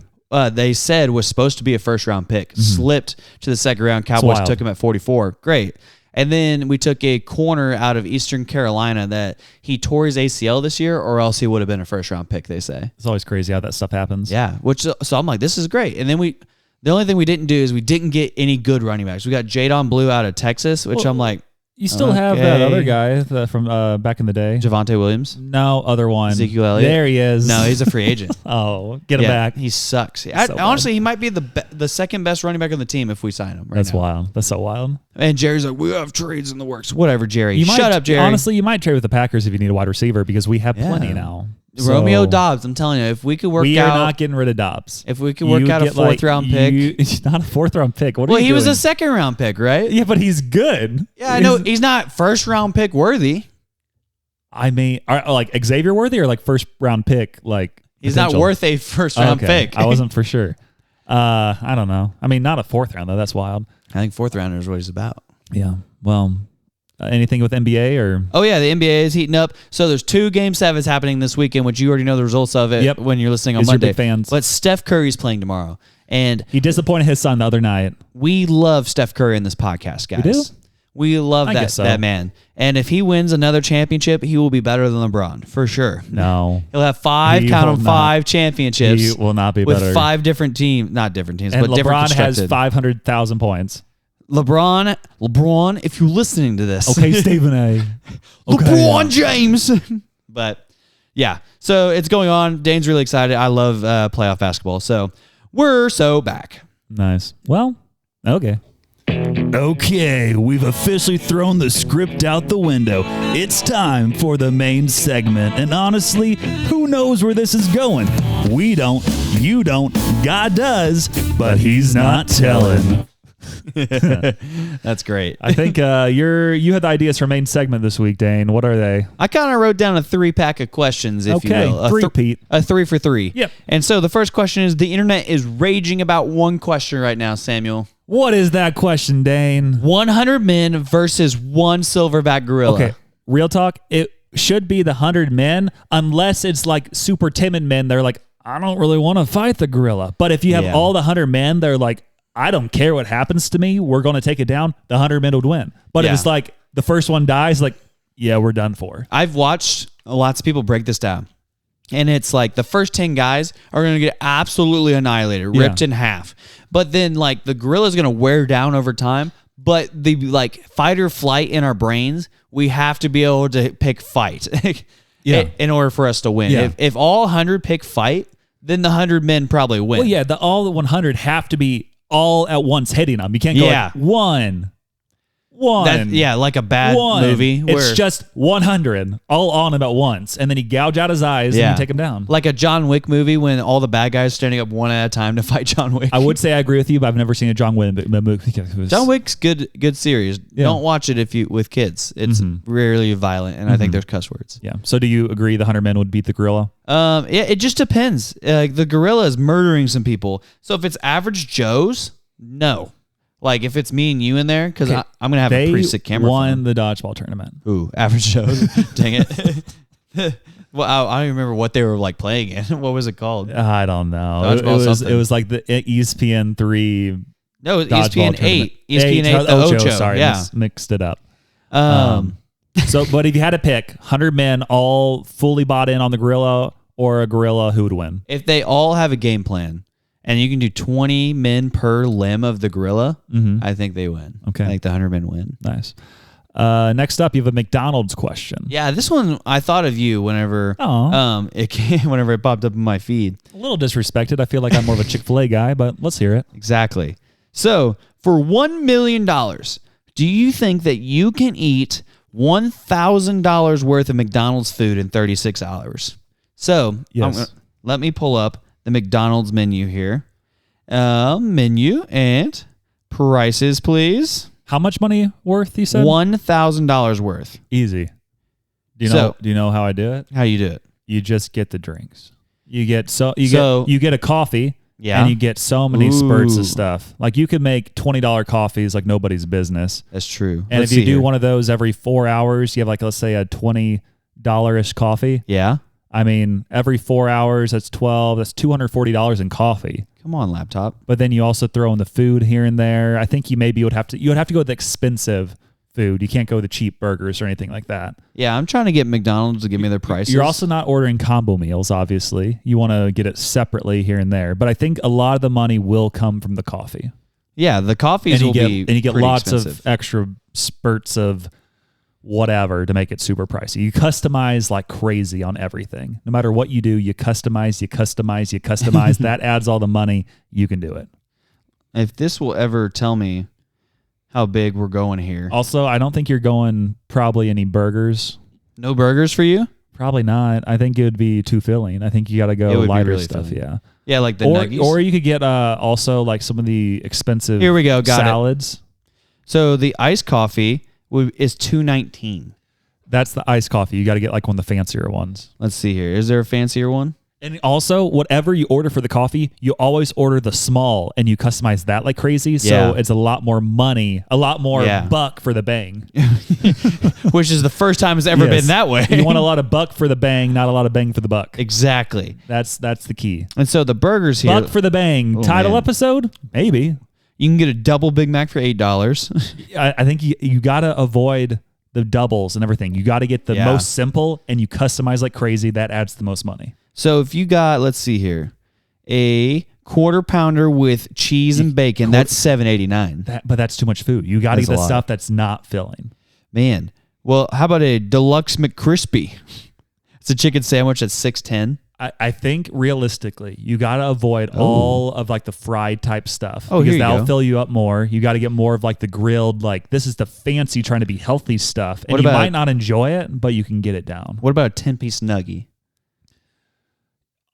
they said was supposed to be a 1st round pick. Slipped to the 2nd round. Cowboys took him at 44. Great. And then we took a corner out of Eastern Carolina that he tore his ACL this year, or else he would have been a 1st round pick, they say. It's always crazy how that stuff happens. Yeah. So I'm like, this is great. And then the only thing we didn't do is we didn't get any good running backs. We got Jadon Blue out of Texas, which I'm like, you still have that other guy from back in the day. Javonte Williams? No, other one. Ezekiel Elliott? There he is. No, he's a free agent. Get him back. He sucks. Honestly, he might be the 2nd best running back on the team if we sign him That's now. wild. That's so wild. And Jerry's like, we have trades in the works. Whatever, Jerry. Shut up, Jerry. Honestly, you might trade with the Packers if you need a wide receiver because we have plenty now. Romeo Dobbs, I'm telling you, if we could work out... We are not getting rid of Dobbs. If we could work out a 4th round pick... It's not a 4th round pick. What are you he doing? was a 2nd round pick, right? Yeah, but he's good. Yeah, I know. He's not 1st round pick worthy. I mean, like Xavier worthy or like 1st round pick? Like he's potential? not worth a 1st round pick. I wasn't for sure. I don't know. I mean, not a 4th round though. That's wild. I think 4th rounder is what he's about. Yeah. Well... anything with NBA or? Oh yeah, the NBA is heating up. So there's 2 Game 7s happening this weekend, which you already know the results of it when you're listening on Monday. You're big fans. But Steph Curry's playing tomorrow, and he disappointed his son the other night. We love Steph Curry in this podcast, guys. We do? We love that man. And if he wins another championship, he will be better than LeBron for sure. No, he'll have 5 championships. He will not be with better. 5 different teams, not different teams, and but different LeBron has 500,000 points. LeBron, if you're listening to this. Okay, Stephen A. Okay. LeBron James. But yeah, so it's going on. Dane's really excited. I love playoff basketball. So we're back. Nice. Well, okay. Okay, we've officially thrown the script out the window. It's time for the main segment. And honestly, who knows where this is going? We don't, you don't, God does, but he's not telling. That's great. I think you had the ideas for main segment this week, Dane. What are they? I kind of wrote down a 3-pack of questions, if you will. Three-peat. A 3 for 3. Yep. And so the first question is, the internet is raging about one question right now, Samuel. What is that question, Dane? 100 men versus 1 silverback gorilla. Okay, real talk. It should be the 100 men, unless it's like super timid men. They're like, I don't really want to fight the gorilla. But if you have all the 100 men, they're like, I don't care what happens to me. We're going to take it down. The 100 men would win. But if it's like the first one dies, like, yeah, we're done for. I've watched lots of people break this down. And it's like the first 10 guys are going to get absolutely annihilated, ripped in half. But then like the gorilla is going to wear down over time. But the like fight or flight in our brains, we have to be able to pick fight in order for us to win. Yeah. If all 100 pick fight, then the 100 men probably win. Well, yeah, all the 100 have to be all at once hitting them. You can't go like one. Like a bad movie. It's just 100 all on him at once, and then he gouge out his eyes and you take him down. Like a John Wick movie when all the bad guys standing up one at a time to fight John Wick. I would say I agree with you, but I've never seen a John Wick movie. John Wick's good series. Yeah. Don't watch it with kids. It's rarely violent, and I think there's cuss words. Yeah. So do you agree the 100 men would beat the gorilla? Yeah, it just depends. The gorilla is murdering some people. So if it's average Joes, no. Like if it's me and you in there, because I'm gonna have a pretty sick camera. They won the dodgeball tournament. Ooh, average Joes. Dang it. Well, I don't remember what they were like playing in. What was it called? I don't know. Dodgeball it was like the ESPN 3. No, it was ESPN 8. ESPN 8, the Ocho. Sorry, mixed it up. But if you had to pick 100 men all fully bought in on the gorilla or a gorilla, who would win? If they all have a game plan and you can do 20 men per limb of the gorilla, I think they win. Okay. I think the 100 men win. Nice. Next up, you have a McDonald's question. Yeah, this one I thought of you whenever whenever it popped up in my feed. A little disrespected. I feel like I'm more of a Chick-fil-A guy, but let's hear it. Exactly. So, for $1 million, do you think that you can eat $1,000 worth of McDonald's food in 36 hours? So, yes. Let me pull up the McDonald's menu here. Menu and prices, please. How much money worth, you said? $1,000 worth. Easy. Do you know how I do it? How you do it? You just get the drinks. You get a coffee. Yeah. And you get so many spurts of stuff. Like you could make $20 coffees like nobody's business. That's true. And if you do one of those every 4 hours, you have like, let's say a $20-ish coffee. Yeah. I mean, every 4 hours, that's $240 in coffee. Come on, laptop. But then you also throw in the food here and there. I think you would have to go with the expensive food. You can't go with the cheap burgers or anything like that. Yeah, I'm trying to get McDonald's to give me their prices. You're also not ordering combo meals, obviously. You want to get it separately here and there. But I think a lot of the money will come from the coffee. Yeah, the coffees will be and you get lots expensive. of extra spurts of whatever to make it super pricey. You customize like crazy on everything. No matter what you do, you customize. That adds all the money. You can do it. If this will ever tell me how big we're going here. Also, I don't think you're going probably any burgers. No burgers for you? Probably not. I think it would be too filling. I think you got to go lighter really stuff. Filling. Yeah. Yeah, like the nuggies. Or you could get also like some of the expensive Here we go. Got salads. It. So the iced coffee is $2.19. That's the iced coffee. You got to get like one of the fancier ones. Let's see here. Is there a fancier one? And also, whatever you order for the coffee, you always order the small and you customize that like crazy. So it's a lot more money, a lot more buck for the bang. Which is the first time it's ever been that way. You want a lot of buck for the bang, not a lot of bang for the buck. Exactly. That's the key. And so the burgers here. Buck for the bang. Title episode? Maybe. You can get a double Big Mac for $8. I think you got to avoid the doubles and everything. You got to get the most simple and you customize like crazy. That adds the most money. So if you got, let's see here, a quarter pounder with cheese and bacon, that's $7.89. But that's too much food. You got to get the stuff that's not filling. Man. Well, how about a deluxe McCrispy? It's a chicken sandwich at $6.10. I think realistically, you got to avoid all of like the fried type stuff. Oh, because that'll go. fill you up more. You got to get more of like the grilled, like this is the fancy trying to be healthy stuff. And you might not enjoy it, but you can get it down. What about a 10-piece nuggie?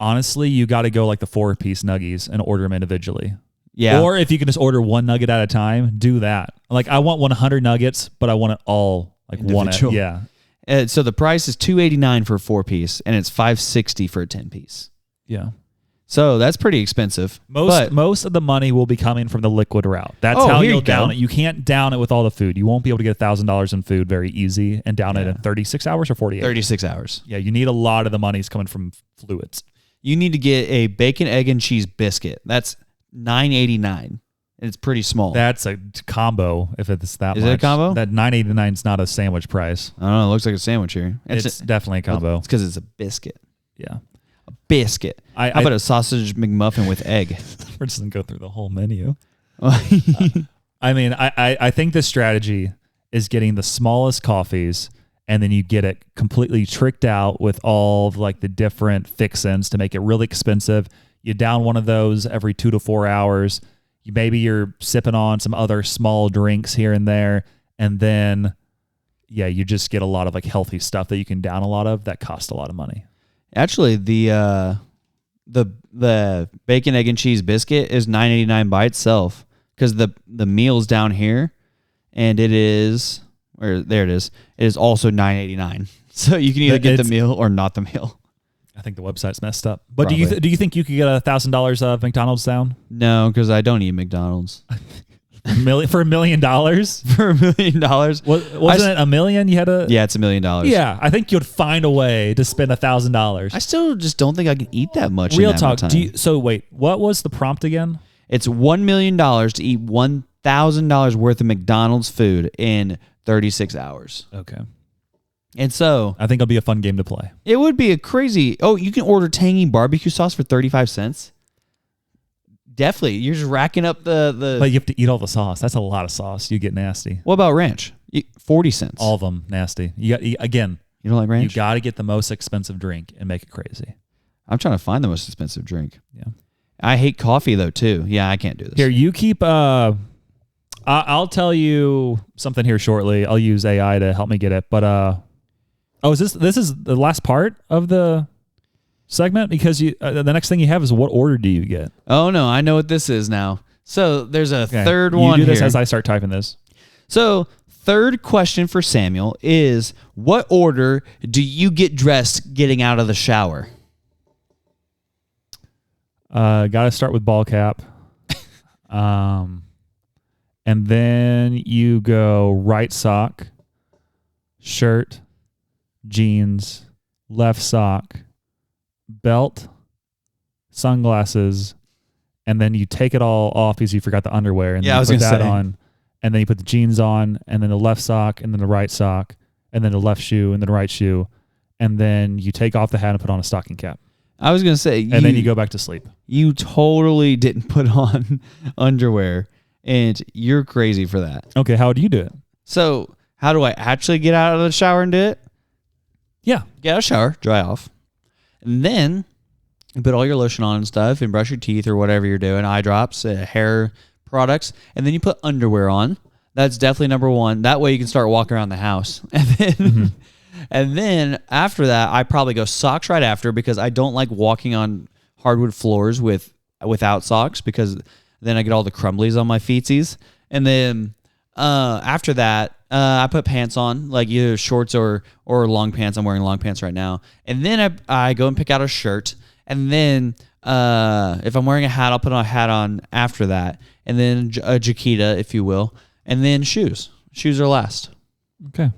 Honestly, you got to go like the 4-piece nuggies and order them individually. Yeah. Or if you can just order one nugget at a time, do that. Like I want 100 nuggets, but I want it all like individual. One. Yeah. So the price is $2.89 for a 4-piece, and it's $5.60 for a 10-piece. Yeah. So that's pretty expensive. Most of the money will be coming from the liquid route. That's how you'll down it. You can't down it with all the food. You won't be able to get $1,000 in food very easy and down it in 36 hours or 48. 36 hours. Yeah, you need a lot of the money's coming from fluids. You need to get a bacon, egg, and cheese biscuit. That's $9.89, and it's pretty small. That's a combo. If it's that is much. It a combo? That $9.89 is not a sandwich price. I don't know. It looks like a sandwich here. It's definitely a combo. It's because it's a biscuit. Yeah. A biscuit. How about a sausage McMuffin with egg? We're just going to go through the whole menu. I mean, I think the strategy is getting the smallest coffees, and then you get it completely tricked out with all of like the different fix-ins to make it really expensive. You down one of those every 2 to 4 hours. Maybe you're sipping on some other small drinks here and there, and then you just get a lot of like healthy stuff that you can down a lot of that cost a lot of money. Actually, the bacon, egg, and cheese biscuit is $9.89 by itself because the meal's down here, and it is there. It is also $9.89. So you can either get the meal or not the meal. I think the website's messed up. But do you think you could get $1,000 of McDonald's down? No, because I don't eat McDonald's. For $1 million? For $1 million? Wasn't it $1 million? You had to. Yeah, it's $1 million. Yeah, I think you'd find a way to spend $1,000. I still just don't think I can eat that much. Real in that talk. Time. So wait, what was the prompt again? It's $1 million to eat $1,000 worth of McDonald's food in 36 hours. Okay. And so I think it'll be a fun game to play. It would be a crazy. Oh, you can order tangy barbecue sauce for 35 cents. Definitely. You're just racking up the. But you have to eat all the sauce. That's a lot of sauce. You get nasty. What about ranch? 40 cents. All of them nasty. You got again. You don't like ranch? You got to get the most expensive drink and make it crazy. I'm trying to find the most expensive drink. Yeah. I hate coffee though too. Yeah, I can't do this. Here, you keep. I'll tell you something here shortly. I'll use AI to help me get it. But is this is the last part of the segment? Because you the next thing you have is what order do you get? Oh no, I know what this is now. So there's a third one. You do this here. as I start typing this. So third question for Samuel is: what order do you get dressed getting out of the shower? Got to start with ball cap. And then you go right sock, shirt, jeans, left sock, belt, sunglasses, and then you take it all off because you forgot the underwear. And then you put that on, and then you put the jeans on, and then the left sock, and then the right sock, and then the left shoe, and then the right shoe, and then you take off the hat and put on a stocking cap. I was going to say... And then you go back to sleep. You totally didn't put on underwear, and you're crazy for that. Okay, how do you do it? So, how do I actually get out of the shower and do it? Yeah. Get out of the shower, dry off, and then you put all your lotion on and stuff, and brush your teeth or whatever you're doing, eye drops, hair products, and then you put underwear on. That's definitely number one. That way you can start walking around the house. And then... And then after that, I probably go socks right after because I don't like walking on hardwood floors without socks because then I get all the crumblies on my feetsies. And then after that, I put pants on, like either shorts or long pants. I'm wearing long pants right now. And then I go and pick out a shirt. And then if I'm wearing a hat, I'll put a hat on after that. And then a jaqueta, if you will. And then shoes. Shoes are last. Okay.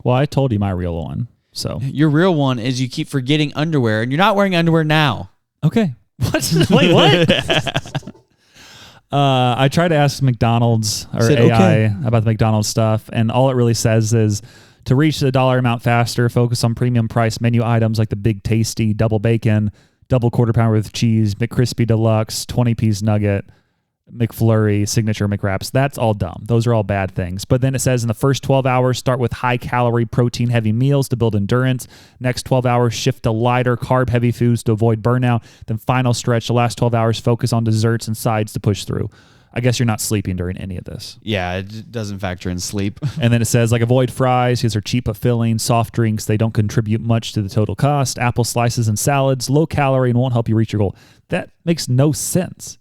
Well, I told you my real one, so. Your real one is you keep forgetting underwear, and you're not wearing underwear now. Okay. What? Wait, what? I try to ask McDonald's or AI about the McDonald's stuff, and all it really says is to reach the dollar amount faster, focus on premium price menu items like the Big Tasty, double bacon, double quarter pounder with cheese, McCrispy Deluxe, 20-piece nugget, McFlurry, signature McWraps. That's all dumb. Those are all bad things. But then it says in the first 12 hours, start with high-calorie, protein-heavy meals to build endurance. Next 12 hours, shift to lighter, carb-heavy foods to avoid burnout. Then final stretch, the last 12 hours, focus on desserts and sides to push through. I guess you're not sleeping during any of this. Yeah, it doesn't factor in sleep. And then it says, like, avoid fries because they're cheap but filling. Soft drinks, they don't contribute much to the total cost. Apple slices and salads, low calorie and won't help you reach your goal. That makes no sense.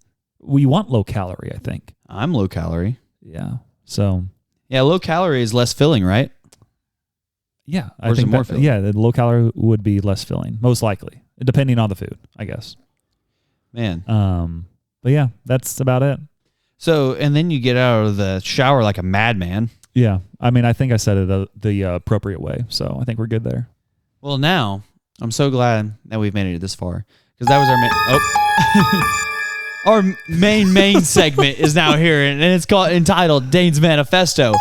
We want low calorie, I think. I'm low calorie. Yeah. So. Yeah, low calorie is less filling, right? Yeah. Or is it more filling? Yeah, the low calorie would be less filling, most likely, depending on the food, I guess. Man. But yeah, that's about it. So, and then you get out of the shower like a madman. Yeah. I mean, I think I said it the appropriate way, so I think we're good there. Well, now, I'm so glad that we've made it this far, because that was our our main segment is now here, and it's entitled Dane's Manifesto.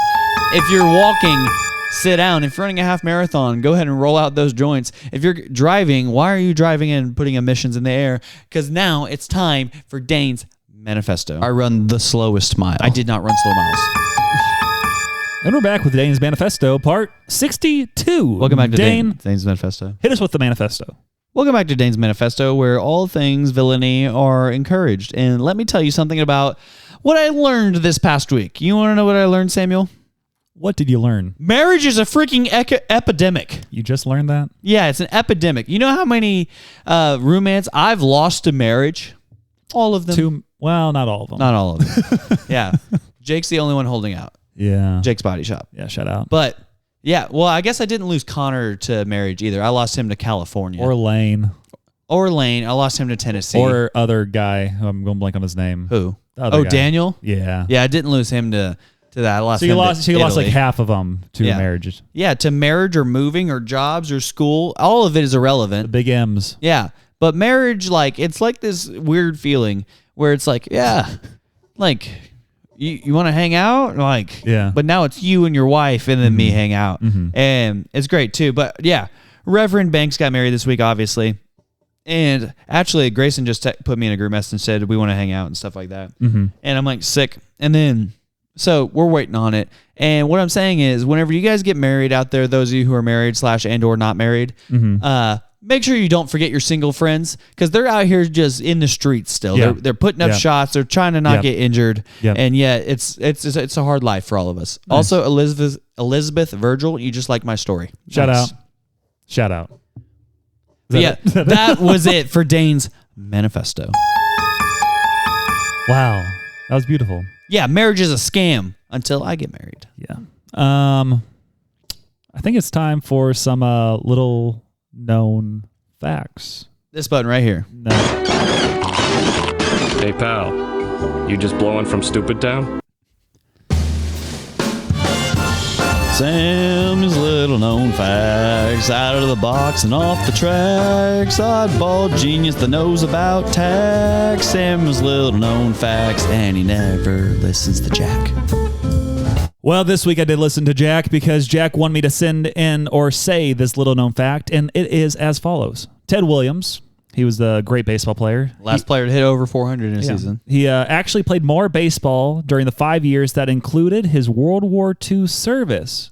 If you're walking, sit down. If you're running a half marathon, go ahead and roll out those joints. If you're driving, why are you driving and putting emissions in the air? Because now it's time for Dane's Manifesto. I run the slowest mile. I did not run slow miles. And we're back with Dane's Manifesto, part 62. Welcome back to Dane. Dane's Manifesto. Hit us with the manifesto. Welcome back to Dane's Manifesto, where all things villainy are encouraged. And let me tell you something about what I learned this past week. You want to know what I learned, Samuel? What did you learn? Marriage is a freaking epidemic. You just learned that? Yeah, it's an epidemic. You know how many roommates I've lost to marriage? All of them. Well, not all of them. Not all of them. Yeah. Jake's the only one holding out. Yeah. Jake's Body Shop. Yeah, shout out. But... yeah, well, I guess I didn't lose Connor to marriage either. I lost him to California. Or Lane. I lost him to Tennessee. Or other guy, who I'm going to blank on his name. Who? The other guy. Daniel? Yeah. Yeah, I didn't lose him to that. I lost so him you lost like half of them to Yeah. marriages. Yeah, to marriage or moving or jobs or school. All of it is irrelevant. The big M's. Yeah, but marriage, like, it's like this weird feeling where it's like, yeah, like... You want to hang out? Like, yeah. But now it's you and your wife and then me hang out. Mm-hmm. And it's great too. But yeah, Reverend Banks got married this week, obviously. And actually, Grayson just put me in a group message and said, we want to hang out and stuff like that. Mm-hmm. And I'm like, sick. And then, so we're waiting on it. And what I'm saying is, whenever you guys get married out there, those of you who are married / and or not married, make sure you don't forget your single friends, because they're out here just in the streets still. Yeah. They're putting up shots. They're trying to not get injured. Yep. And yeah, it's a hard life for all of us. Nice. Also, Elizabeth Virgil, you just like my story. Shout Nice. out. Yeah, that was it for Dane's manifesto. Wow. That was beautiful. Yeah, marriage is a scam until I get married. Yeah. I think it's time for some little known facts. This button right here. No. Hey, pal. You just blowing from Stupid Town? Sam's little known facts, out of the box and off the tracks. Oddball genius that knows about tax. Sam's little known facts, and he never listens to Jack. Well, this week I did listen to Jack because Jack wanted me to send in or say this little known fact, and it is as follows. Ted Williams, he was a great baseball player. Last player to hit over 400 in a season. He actually played more baseball during the 5 years that included his World War II service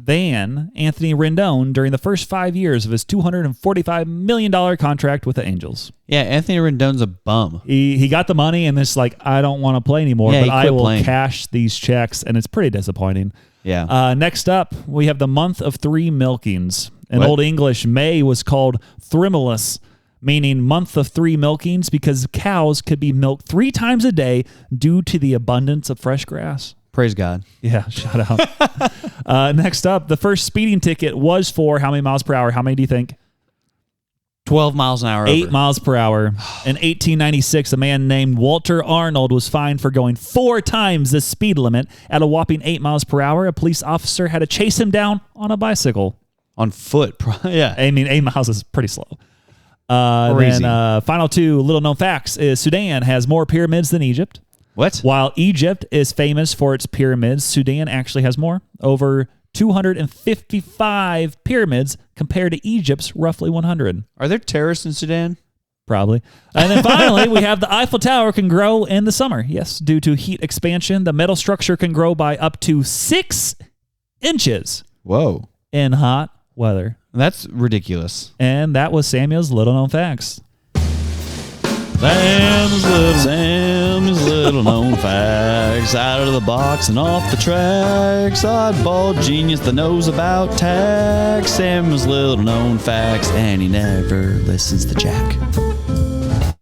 than Anthony Rendon during the first 5 years of his $245 million contract with the Angels. Yeah, Anthony Rendon's a bum. He got the money and it's like, I don't want to play anymore, Yeah, but I will playing. cash these checks, and it's pretty disappointing. Yeah. Next up, we have the month of 3 milkings. In What? Old English, May was called Thrimulus, meaning month of 3 milkings, because cows could be milked 3 times a day due to the abundance of fresh grass. Praise God. Yeah, shout out. Next up, the first speeding ticket was for how many miles per hour? How many do you think? 12 miles an hour 8 over. miles per hour. In 1896, a man named Walter Arnold was fined for going 4 times the speed limit at a whopping 8 miles per hour. A police officer had to chase him down on a bicycle. On foot. Yeah. I mean, 8 miles is pretty slow. Crazy. Then final 2 little known facts is Sudan has more pyramids than Egypt. What? While Egypt is famous for its pyramids, Sudan actually has more. Over 255 pyramids compared to Egypt's roughly 100. Are there terrorists in Sudan? Probably. And then finally, we have the Eiffel Tower can grow in the summer. Yes, due to heat expansion, the metal structure can grow by up to 6 inches Whoa. in hot weather. That's ridiculous. And that was Samuel's little known facts. Sam's little known facts, out of the box and off the tracks. Oddball genius that knows about tax. Sam's little known facts, and he never listens to Jack.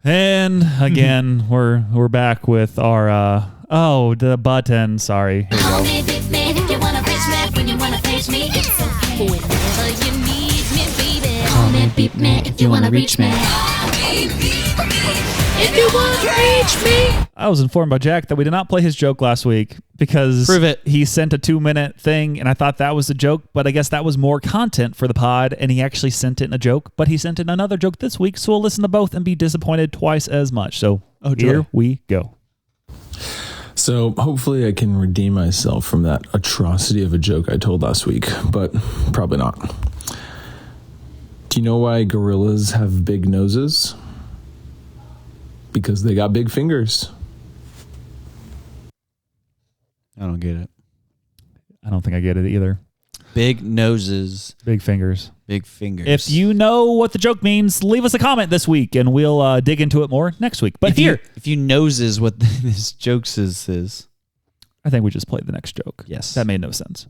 And again, we're back with our the button. Sorry. Here we go. Big man, if you wanna reach me, when you wanna page me, it's okay. Whenever you need me, baby. Call me beep man if you wanna reach me. If you wanna reach me. I was informed by Jack that we did not play his joke last week because Prove it. he sent a 2-minute thing, and I thought that was a joke, but I guess that was more content for the pod, and he actually sent it in a joke, but he sent in another joke this week, so we'll listen to both and be disappointed twice as much. So here we go. So hopefully I can redeem myself from that atrocity of a joke I told last week, but probably not. Do you know why gorillas have big noses? Because they got big fingers. I don't get it. I don't think I get it either. Big noses, Big fingers. big fingers. If you know what the joke means, leave us a comment this week, and we'll dig into it more next week. But if you noses what this jokes is. I think we just played the next joke. Yes. That made no sense.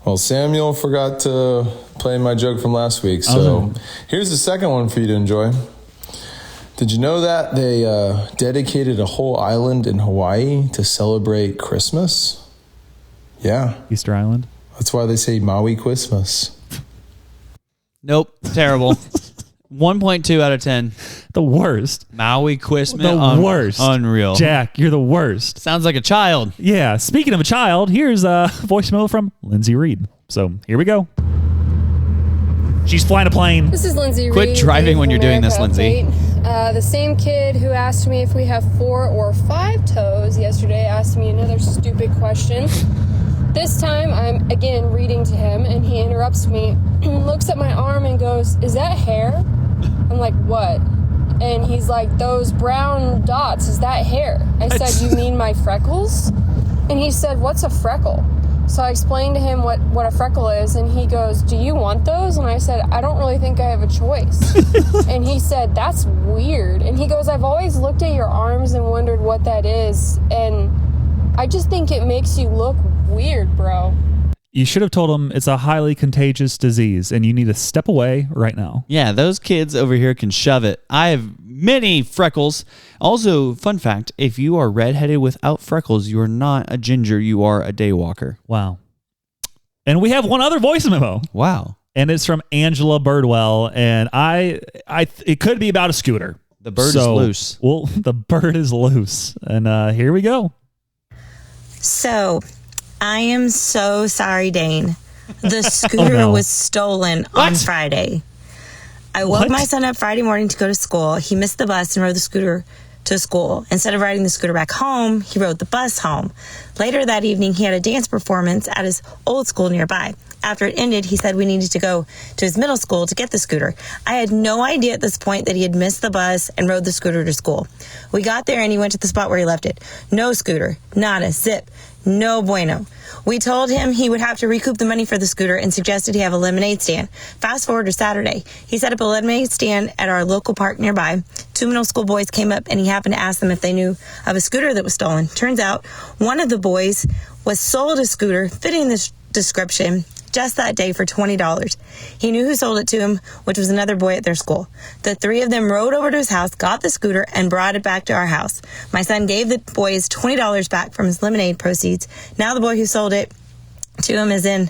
Well, Samuel forgot to play my joke from last week, so here's the second one for you to enjoy. Did you know that they dedicated a whole island in Hawaii to celebrate Christmas? Yeah. Easter Island. That's why they say Maui Christmas. Nope. Terrible. 1.2 out of 10. The worst. Maui Quisman. The worst. Unreal. Jack, you're the worst. Sounds like a child. Yeah. Speaking of a child, here's a voicemail from Lindsay Reed. So here we go. She's flying a plane. This is Lindsay Quit Reed, driving when you're doing this, America Lindsay. Update. The same kid who asked me if we have 4 or 5 toes yesterday asked me another stupid question. This time, I'm again reading to him, and he interrupts me, looks at my arm and goes, "Is that hair?" I'm like, what? And he's like, those brown dots, is that hair? I said, you mean my freckles? And he said, what's a freckle? So I explained to him what a freckle is, and he goes, do you want those? And I said, I don't really think I have a choice. And he said, that's weird. And he goes, I've always looked at your arms and wondered what that is, and I just think it makes you look weird, bro. You should have told him it's a highly contagious disease, and you need to step away right now. Yeah, those kids over here can shove it. I have many freckles. Also, fun fact, if you are redheaded without freckles, you are not a ginger, you are a daywalker. Wow. And we have one other voice memo. Wow. And it's from Angela Birdwell, and it could be about a scooter. The bird is loose. Well, the bird is loose. And here we go. So, I am so sorry, Dane. The scooter was stolen on Friday. I woke my son up Friday morning to go to school. He missed the bus and rode the scooter to school. Instead of riding the scooter back home, he rode the bus home. Later that evening, he had a dance performance at his old school nearby. After it ended, he said we needed to go to his middle school to get the scooter. I had no idea at this point that he had missed the bus and rode the scooter to school. We got there and he went to the spot where he left it. No scooter, nada, zip, no bueno. We told him he would have to recoup the money for the scooter and suggested he have a lemonade stand. Fast forward to Saturday. He set up a lemonade stand at our local park nearby. 2 middle school boys came up and he happened to ask them if they knew of a scooter that was stolen. Turns out one of the boys was sold a scooter fitting this description just that day for $20. He knew who sold it to him, which was another boy at their school. The 3 of them rode over to his house, got the scooter, and brought it back to our house. My son gave the boys $20 back from his lemonade proceeds. Now the boy who sold it to him is in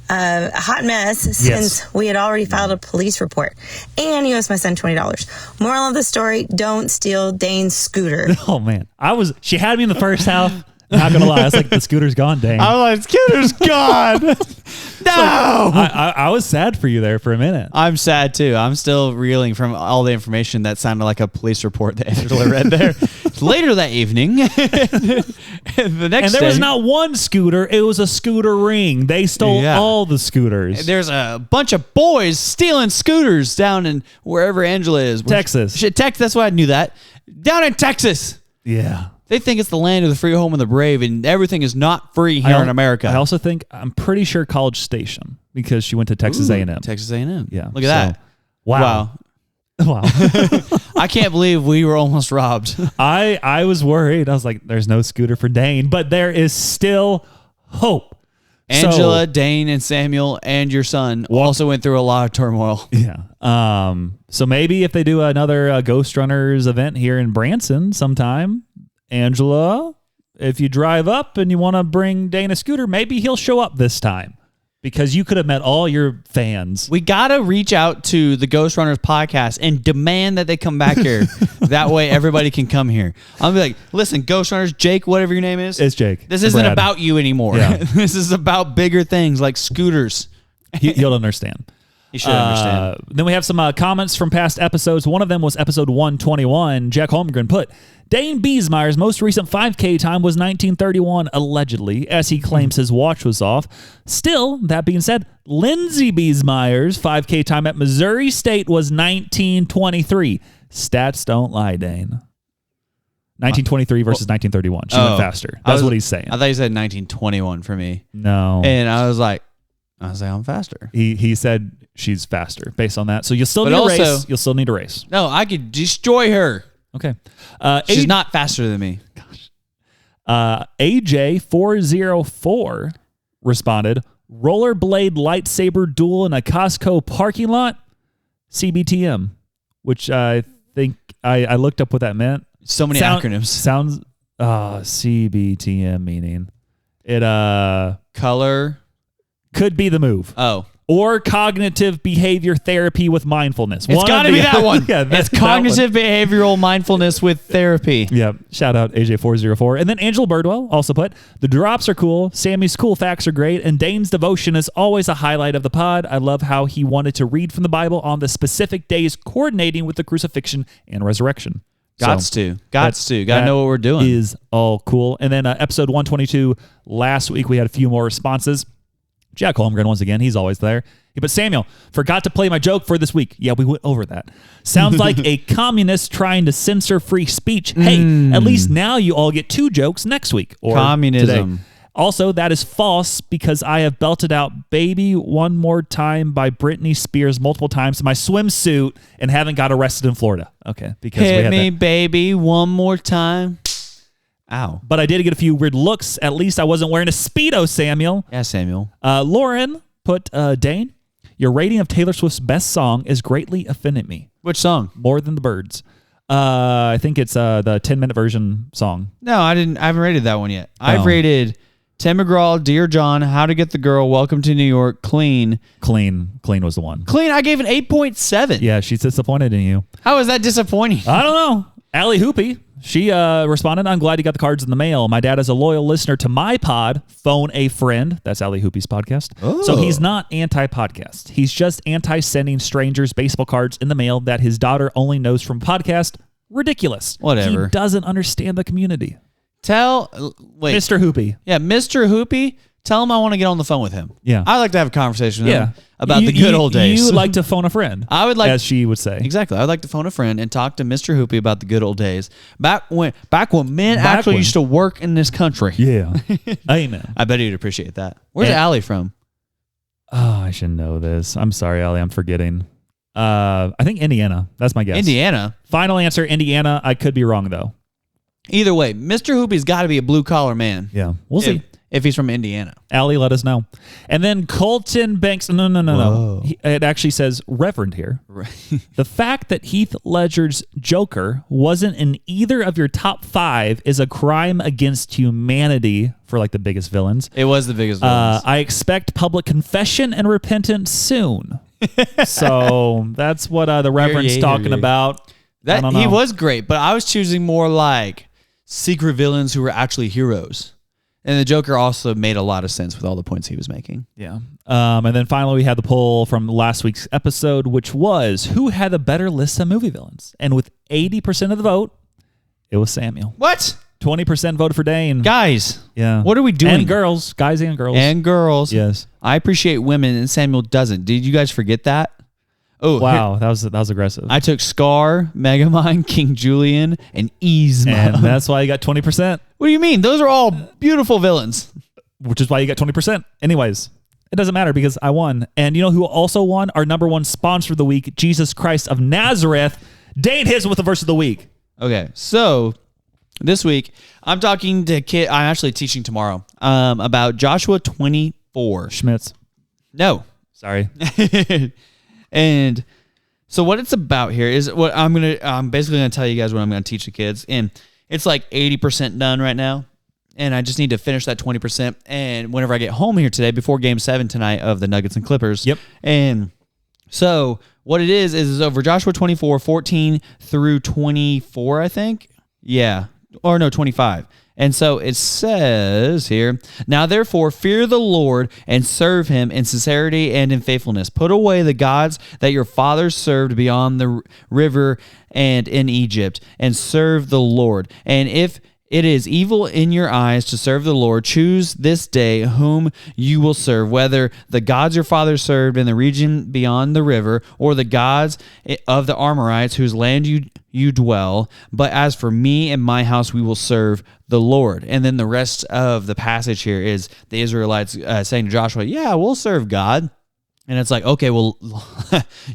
a hot mess since we had already filed a police report. And he owes my son $20. Moral of the story, don't steal Dane's scooter. Oh, man. She had me in the first half. Not gonna lie, I was like, the scooter's gone, Dane. I was like, scooter's gone. No. I was sad for you there for a minute. I'm sad too. I'm still reeling from all the information that sounded like a police report that Angela read there. Later that evening, the next there day, was not one scooter, it was a scooter ring. They stole all the scooters. There's a bunch of boys stealing scooters down in wherever Angela is. Texas. That's why I knew that. Down in Texas. Yeah. They think it's the land of the free, home of the brave, and everything is not free here in America. I also think, I'm pretty sure College Station, because she went to Texas A&M. Texas A&M. Yeah. Look at that. Wow. I can't believe we were almost robbed. I was worried. I was like, there's no scooter for Dane, but there is still hope. Angela, Dane, and Samuel, and your son also went through a lot of turmoil. Yeah. So maybe if they do another Ghostrunners event here in Branson sometime, Angela, if you drive up and you want to bring Dane a scooter, maybe he'll show up this time because you could have met all your fans. We got to reach out to the Ghostrunners podcast and demand that they come back here. That way everybody can come here. I'll be like, listen, Ghostrunners, Jake, whatever your name is. It's Jake. This isn't about you anymore. Yeah. This is about bigger things like scooters. You'll understand. You should understand. Then we have some comments from past episodes. One of them was episode 121. Jack Holmgren put, Dane Biesmeyer's most recent 5K time was 1931, allegedly, as he claims his watch was off. Still, that being said, Lindsey Biesmeyer's 5K time at Missouri State was 1923. Stats don't lie, Dane. 1923 versus 1931. She went faster. That's what he's saying. I thought you said 1921 for me. No. And I was like, I'm faster. He said she's faster based on that. So you'll still need a race. You'll still need a race. No, I could destroy her. Okay. She's not faster than me. Gosh. AJ404 responded, rollerblade lightsaber duel in a Costco parking lot, CBTM, which I think I looked up what that meant. So many acronyms. Sounds CBTM meaning it color could be the move. Oh. Or cognitive behavior therapy with mindfulness. It's got to be that one. Yeah, it's cognitive behavioral mindfulness with therapy. Yeah. Shout out AJ404. And then Angela Birdwell also put, the drops are cool. Sammy's cool facts are great. And Dane's devotion is always a highlight of the pod. I love how he wanted to read from the Bible on the specific days coordinating with the crucifixion and resurrection. Gots to. Got to know what we're doing. Is all cool. And then episode 122, last week we had a few more responses. Jack Holmgren once again. He's always there. But Samuel, forgot to play my joke for this week. Yeah, we went over that. Sounds like a communist trying to censor free speech. Hey, at least now you all get 2 jokes next week. Or communism. Today. Also, that is false because I have belted out Baby One More Time by Britney Spears multiple times in my swimsuit and haven't got arrested in Florida. Okay. Because we Hit had me, that. baby, one more time. Ow. But I did get a few weird looks. At least I wasn't wearing a Speedo, Samuel. Yeah, Samuel. Lauren put, Dane, your rating of Taylor Swift's best song is greatly offending me. Which song? More Than the Birds. I think it's the 10-minute version song. No, I haven't rated that one yet. I've rated Tim McGraw, Dear John, How to Get the Girl, Welcome to New York, Clean. Clean was the one. Clean, I gave an 8.7. Yeah, she's disappointed in you. How is that disappointing? I don't know. Allie Hoopy, she responded, I'm glad you got the cards in the mail. My dad is a loyal listener to my pod, Phone a Friend. That's Allie Hoopy's podcast. Oh. So he's not anti-podcast. He's just anti-sending strangers baseball cards in the mail that his daughter only knows from podcast. Ridiculous. Whatever. He doesn't understand the community. Wait. Mr. Hoopy. Yeah, Mr. Hoopy, tell him I want to get on the phone with him. Yeah. I like to have a conversation with him about the good old days. You like to phone a friend. I would like, as she would say. Exactly. I would like to phone a friend and talk to Mr. Hoopy about the good old days. Back when men actually used to work in this country. Yeah. Amen. I bet he'd appreciate that. Where's Allie from? Oh, I should know this. I'm sorry, Allie. I'm forgetting. I think Indiana. That's my guess. Indiana. Final answer, Indiana. I could be wrong, though. Either way, Mr. Hoopy's got to be a blue-collar man. Yeah. We'll see. If he's from Indiana. Allie, let us know. And then Colton Banks. No. It actually says Reverend here. Right. The fact that Heath Ledger's Joker wasn't in either of your top 5 is a crime against humanity for like the biggest villains. It was the biggest villains. I expect public confession and repentance soon. So that's what the Reverend's talking about. That he was great, but I was choosing more like secret villains who were actually heroes. And the Joker also made a lot of sense with all the points he was making. Yeah. And then finally, we had the poll from last week's episode, which was who had a better list of movie villains? And with 80% of the vote, it was Samuel. What? 20% voted for Dane. Guys. Yeah. What are we doing? And girls. Guys and girls. And girls. Yes. I appreciate women, and Samuel doesn't. Did you guys forget that? Oh, wow. That was aggressive. I took Scar, Megamind, King Julian, and Yzma. And that's why you got 20%. What do you mean? Those are all beautiful villains. Which is why you got 20%. Anyways, it doesn't matter because I won. And you know who also won? Our number 1 sponsor of the week, Jesus Christ of Nazareth. Dane hits with the verse of the week. Okay, so this week I'm talking to kid. I'm actually teaching tomorrow about Joshua 24. Schmitz. No, sorry. And so what it's about here is what I'm basically gonna tell you guys what I'm gonna teach the kids, and it's like 80% done right now, and I just need to finish that 20%. And whenever I get home here today, before Game 7 tonight of the Nuggets and Clippers, yep. And so what it is over Joshua 24, 14 through 24, I think. Yeah, or no, 25. And so it says here, now therefore fear the Lord and serve him in sincerity and in faithfulness. Put away the gods that your fathers served beyond the river and in Egypt, and serve the Lord. And if it is evil in your eyes to serve the Lord, choose this day whom you will serve, whether the gods your fathers served in the region beyond the river, or the gods of the Amorites whose land you dwell. But as for me and my house, we will serve the Lord. And then the rest of the passage here is the Israelites saying to Joshua, yeah, we'll serve God. And it's like, okay, well,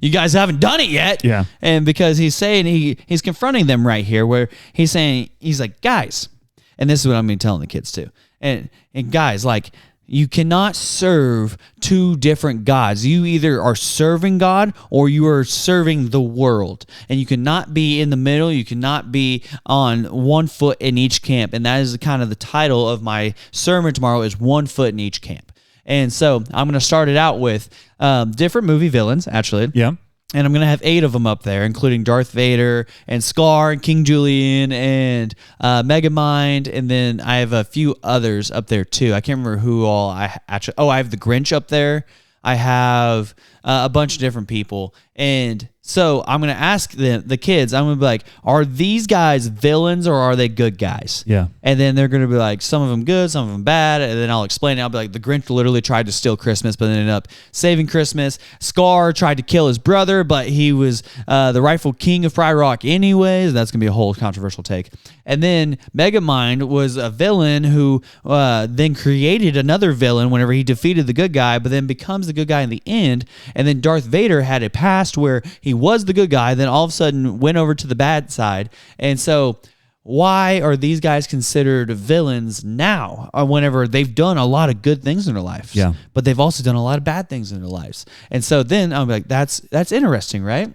you guys haven't done it yet. Yeah. And because he's saying, he's confronting them right here where he's saying, he's like, guys, and this is what I'm going to be telling the kids too. And guys, like, you cannot serve two different gods. You either are serving God or you are serving the world. And you cannot be in the middle. You cannot be on one foot in each camp. And that is kind of the title of my sermon tomorrow, is one foot in each camp. And so I'm going to start it out with different movie villains, actually. Yeah. And I'm going to have 8 of them up there, including Darth Vader and Scar and King Julian and Megamind. And then I have a few others up there, too. I can't remember who all I actually... Oh, I have the Grinch up there. I have a bunch of different people. And so I'm going to ask the kids, I'm going to be like, are these guys villains or are they good guys? Yeah. And then they're going to be like, some of them good, some of them bad. And then I'll explain it. I'll be like, the Grinch literally tried to steal Christmas, but ended up saving Christmas. Scar tried to kill his brother, but he was the rightful king of Fry Rock anyways. That's going to be a whole controversial take. And then Megamind was a villain who then created another villain whenever he defeated the good guy, but then becomes the good guy in the end. And then Darth Vader had a past where he was the good guy, then all of a sudden went over to the bad side. And so why are these guys considered villains now whenever they've done a lot of good things in their lives? Yeah. But they've also done a lot of bad things in their lives. And so then I'm like, that's interesting, right?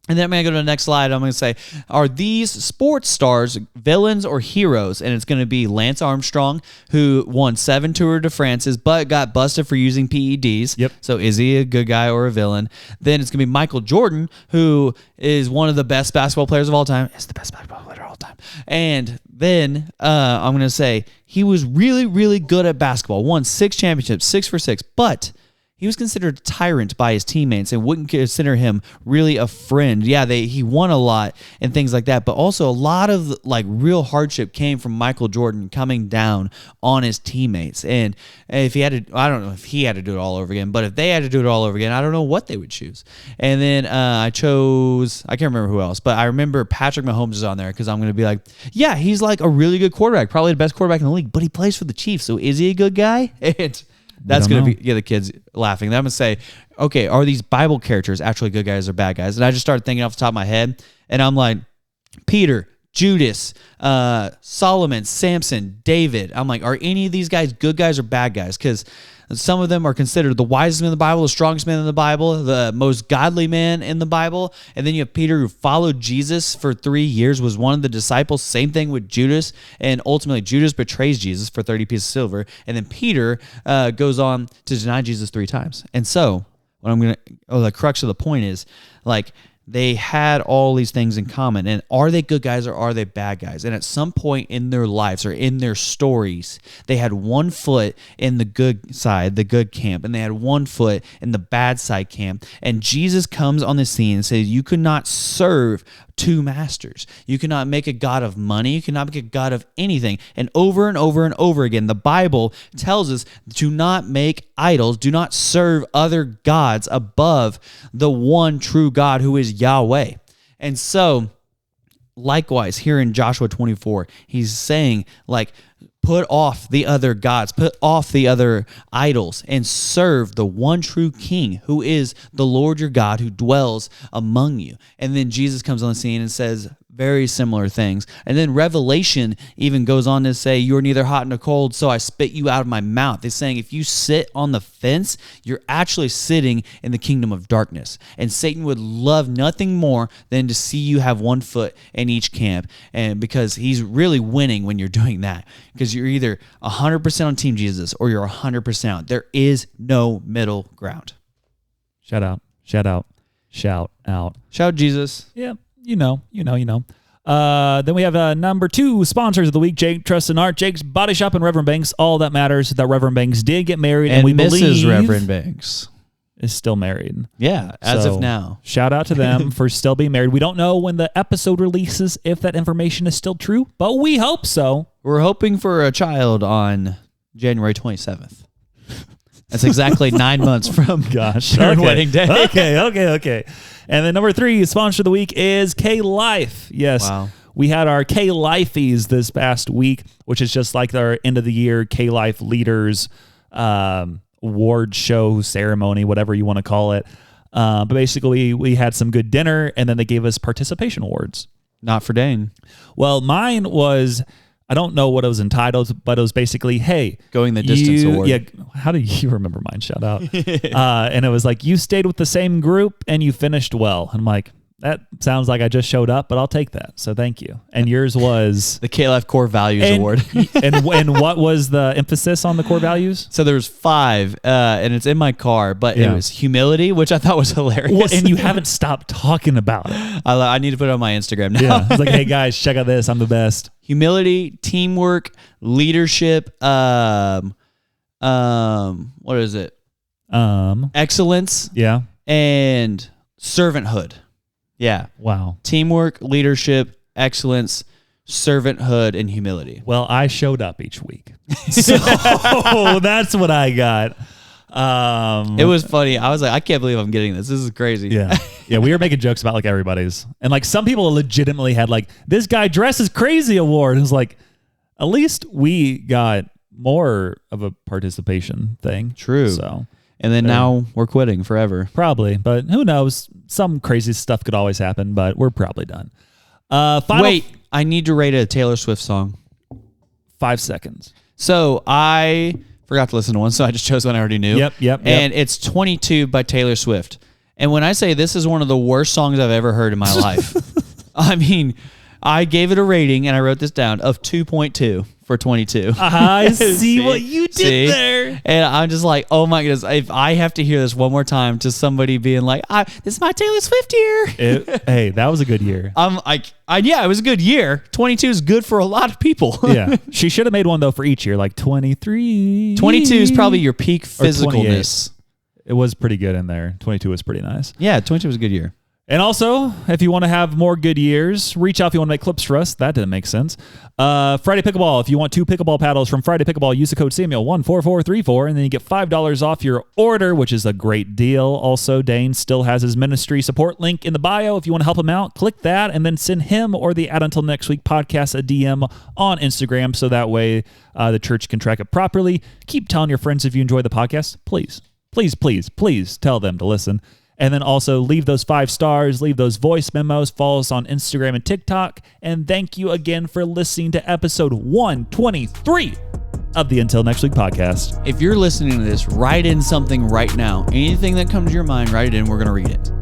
And then I'm going to go to the next slide. I'm going to say, are these sports stars villains or heroes? And it's going to be Lance Armstrong, who won 7 Tour de France's, but got busted for using PEDs. Yep. So is he a good guy or a villain? Then it's going to be Michael Jordan, who is one of the best basketball players of all time. Is the best basketball player of all time. And then I'm going to say he was really, really good at basketball. Won 6 championships, 6 for 6, but he was considered a tyrant by his teammates and wouldn't consider him really a friend. Yeah, he won a lot and things like that, but also a lot of like real hardship came from Michael Jordan coming down on his teammates. And if he had to, I don't know if he had to do it all over again, but if they had to do it all over again, I don't know what they would choose. And then I chose, I can't remember who else, but I remember Patrick Mahomes is on there because I'm going to be like, yeah, he's like a really good quarterback, probably the best quarterback in the league, but he plays for the Chiefs. So is he a good guy? And that's going to get the kids laughing. Then I'm going to say, okay, are these Bible characters actually good guys or bad guys? And I just started thinking off the top of my head, and I'm like, Peter, Judas, Solomon, Samson, David. I'm like, are any of these guys good guys or bad guys? Because some of them are considered the wisest man in the Bible, the strongest man in the Bible, the most godly man in the Bible. And then you have Peter, who followed Jesus for 3 years, was one of the disciples. Same thing with Judas. And ultimately, Judas betrays Jesus for 30 pieces of silver. And then Peter goes on to deny Jesus 3 times. And so what the crux of the point is, like, they had all these things in common. And are they good guys or are they bad guys? And at some point in their lives or in their stories, they had one foot in the good side, the good camp, and they had one foot in the bad side camp. And Jesus comes on the scene and says, you could not serve 2 masters. You cannot make a god of money. You cannot make a god of anything. And over and over again, the Bible tells us to not make idols. Do not serve other gods above the one true God, who is Yahweh. And so, likewise, here in Joshua 24, he's saying, like, put off the other gods, put off the other idols, and serve the one true King, who is the Lord your God, who dwells among you. And then Jesus comes on the scene and says very similar things. And then Revelation even goes on to say, you're neither hot nor cold, so I spit you out of my mouth. It's saying if you sit on the fence, you're actually sitting in the kingdom of darkness. And Satan would love nothing more than to see you have one foot in each camp, and because he's really winning when you're doing that. Because you're either 100% on Team Jesus or you're 100% out. There is no middle ground. Shout out. Shout Jesus. Yeah, you know. Then we have number 2 sponsors of the week, Jake Trust and Art, Jake's Body Shop, and Reverend Banks. All that matters is that Reverend Banks did get married, and we believe Reverend Banks is still married. Yeah, as of now. Shout out to them for still being married. We don't know when the episode releases if that information is still true, but we hope so. We're hoping for a child on January 27th. That's exactly 9 months from their wedding day. Okay. And then number 3 sponsor of the week is K-Life. Yes. Wow. We had our K-Lifeies this past week, which is just like our end of the year K-Life leaders award show ceremony, whatever you want to call it. But basically, we had some good dinner, and then they gave us participation awards. Not for Dane. Well, mine was, I don't know what it was entitled, but it was basically, hey, going the distance award. Yeah, how do you remember mine? Shout out. And it was like, you stayed with the same group and you finished well. I'm like, that sounds like I just showed up, but I'll take that. So thank you. And yours was the K-Life Core Values Award. and what was the emphasis on the core values? So there was 5, and it's in my car, but it was humility, which I thought was hilarious. Well, and you haven't stopped talking about it. I need to put it on my Instagram now. Yeah, it's like, hey guys, check out this. I'm the best. Humility, teamwork, leadership. What is it? Excellence. Excellence. Yeah. and servanthood. Yeah. Wow. Teamwork, leadership, excellence, servanthood, and humility. Well, I showed up each week. So that's what I got. It was funny. I was like, I can't believe I'm getting this. This is crazy. Yeah. Yeah, we were making jokes about like everybody's. And like some people legitimately had like, this guy dresses crazy award. And it's like, at least we got more of a participation thing. True. So, and then now we're quitting forever. Probably, but who knows? Some crazy stuff could always happen, but we're probably done. Wait, I need to rate a Taylor Swift song. 5 seconds. So I forgot to listen to one, so I just chose one I already knew. Yep. And it's 22 by Taylor Swift. And when I say this is one of the worst songs I've ever heard in my life, I mean, I gave it a rating, and I wrote this down, of 2.2 for 22. I see what you did there. And I'm just like, oh my goodness, if I have to hear this one more time to somebody being like, this is my Taylor Swift year. Hey, that was a good year. I'm like, yeah, it was a good year. 22 is good for a lot of people. Yeah. She should have made one, though, for each year, like 23. 22 is probably your peak physicalness. It was pretty good in there. 22 was pretty nice. Yeah, 22 was a good year. And also, if you want to have more good years, reach out if you want to make clips for us. That didn't make sense. Friday Pickleball. If you want 2 pickleball paddles from Friday Pickleball, use the code Samuel14434, and then you get $5 off your order, which is a great deal. Also, Dane still has his ministry support link in the bio. If you want to help him out, click that, and then send him or the Add Until Next Week podcast a DM on Instagram, so that way the church can track it properly. Keep telling your friends if you enjoy the podcast. Please, please, please, please tell them to listen. And then also leave those 5 stars, leave those voice memos, follow us on Instagram and TikTok. And thank you again for listening to episode 123 of the Until Next Week podcast. If you're listening to this, write in something right now. Anything that comes to your mind, write it in. We're going to read it.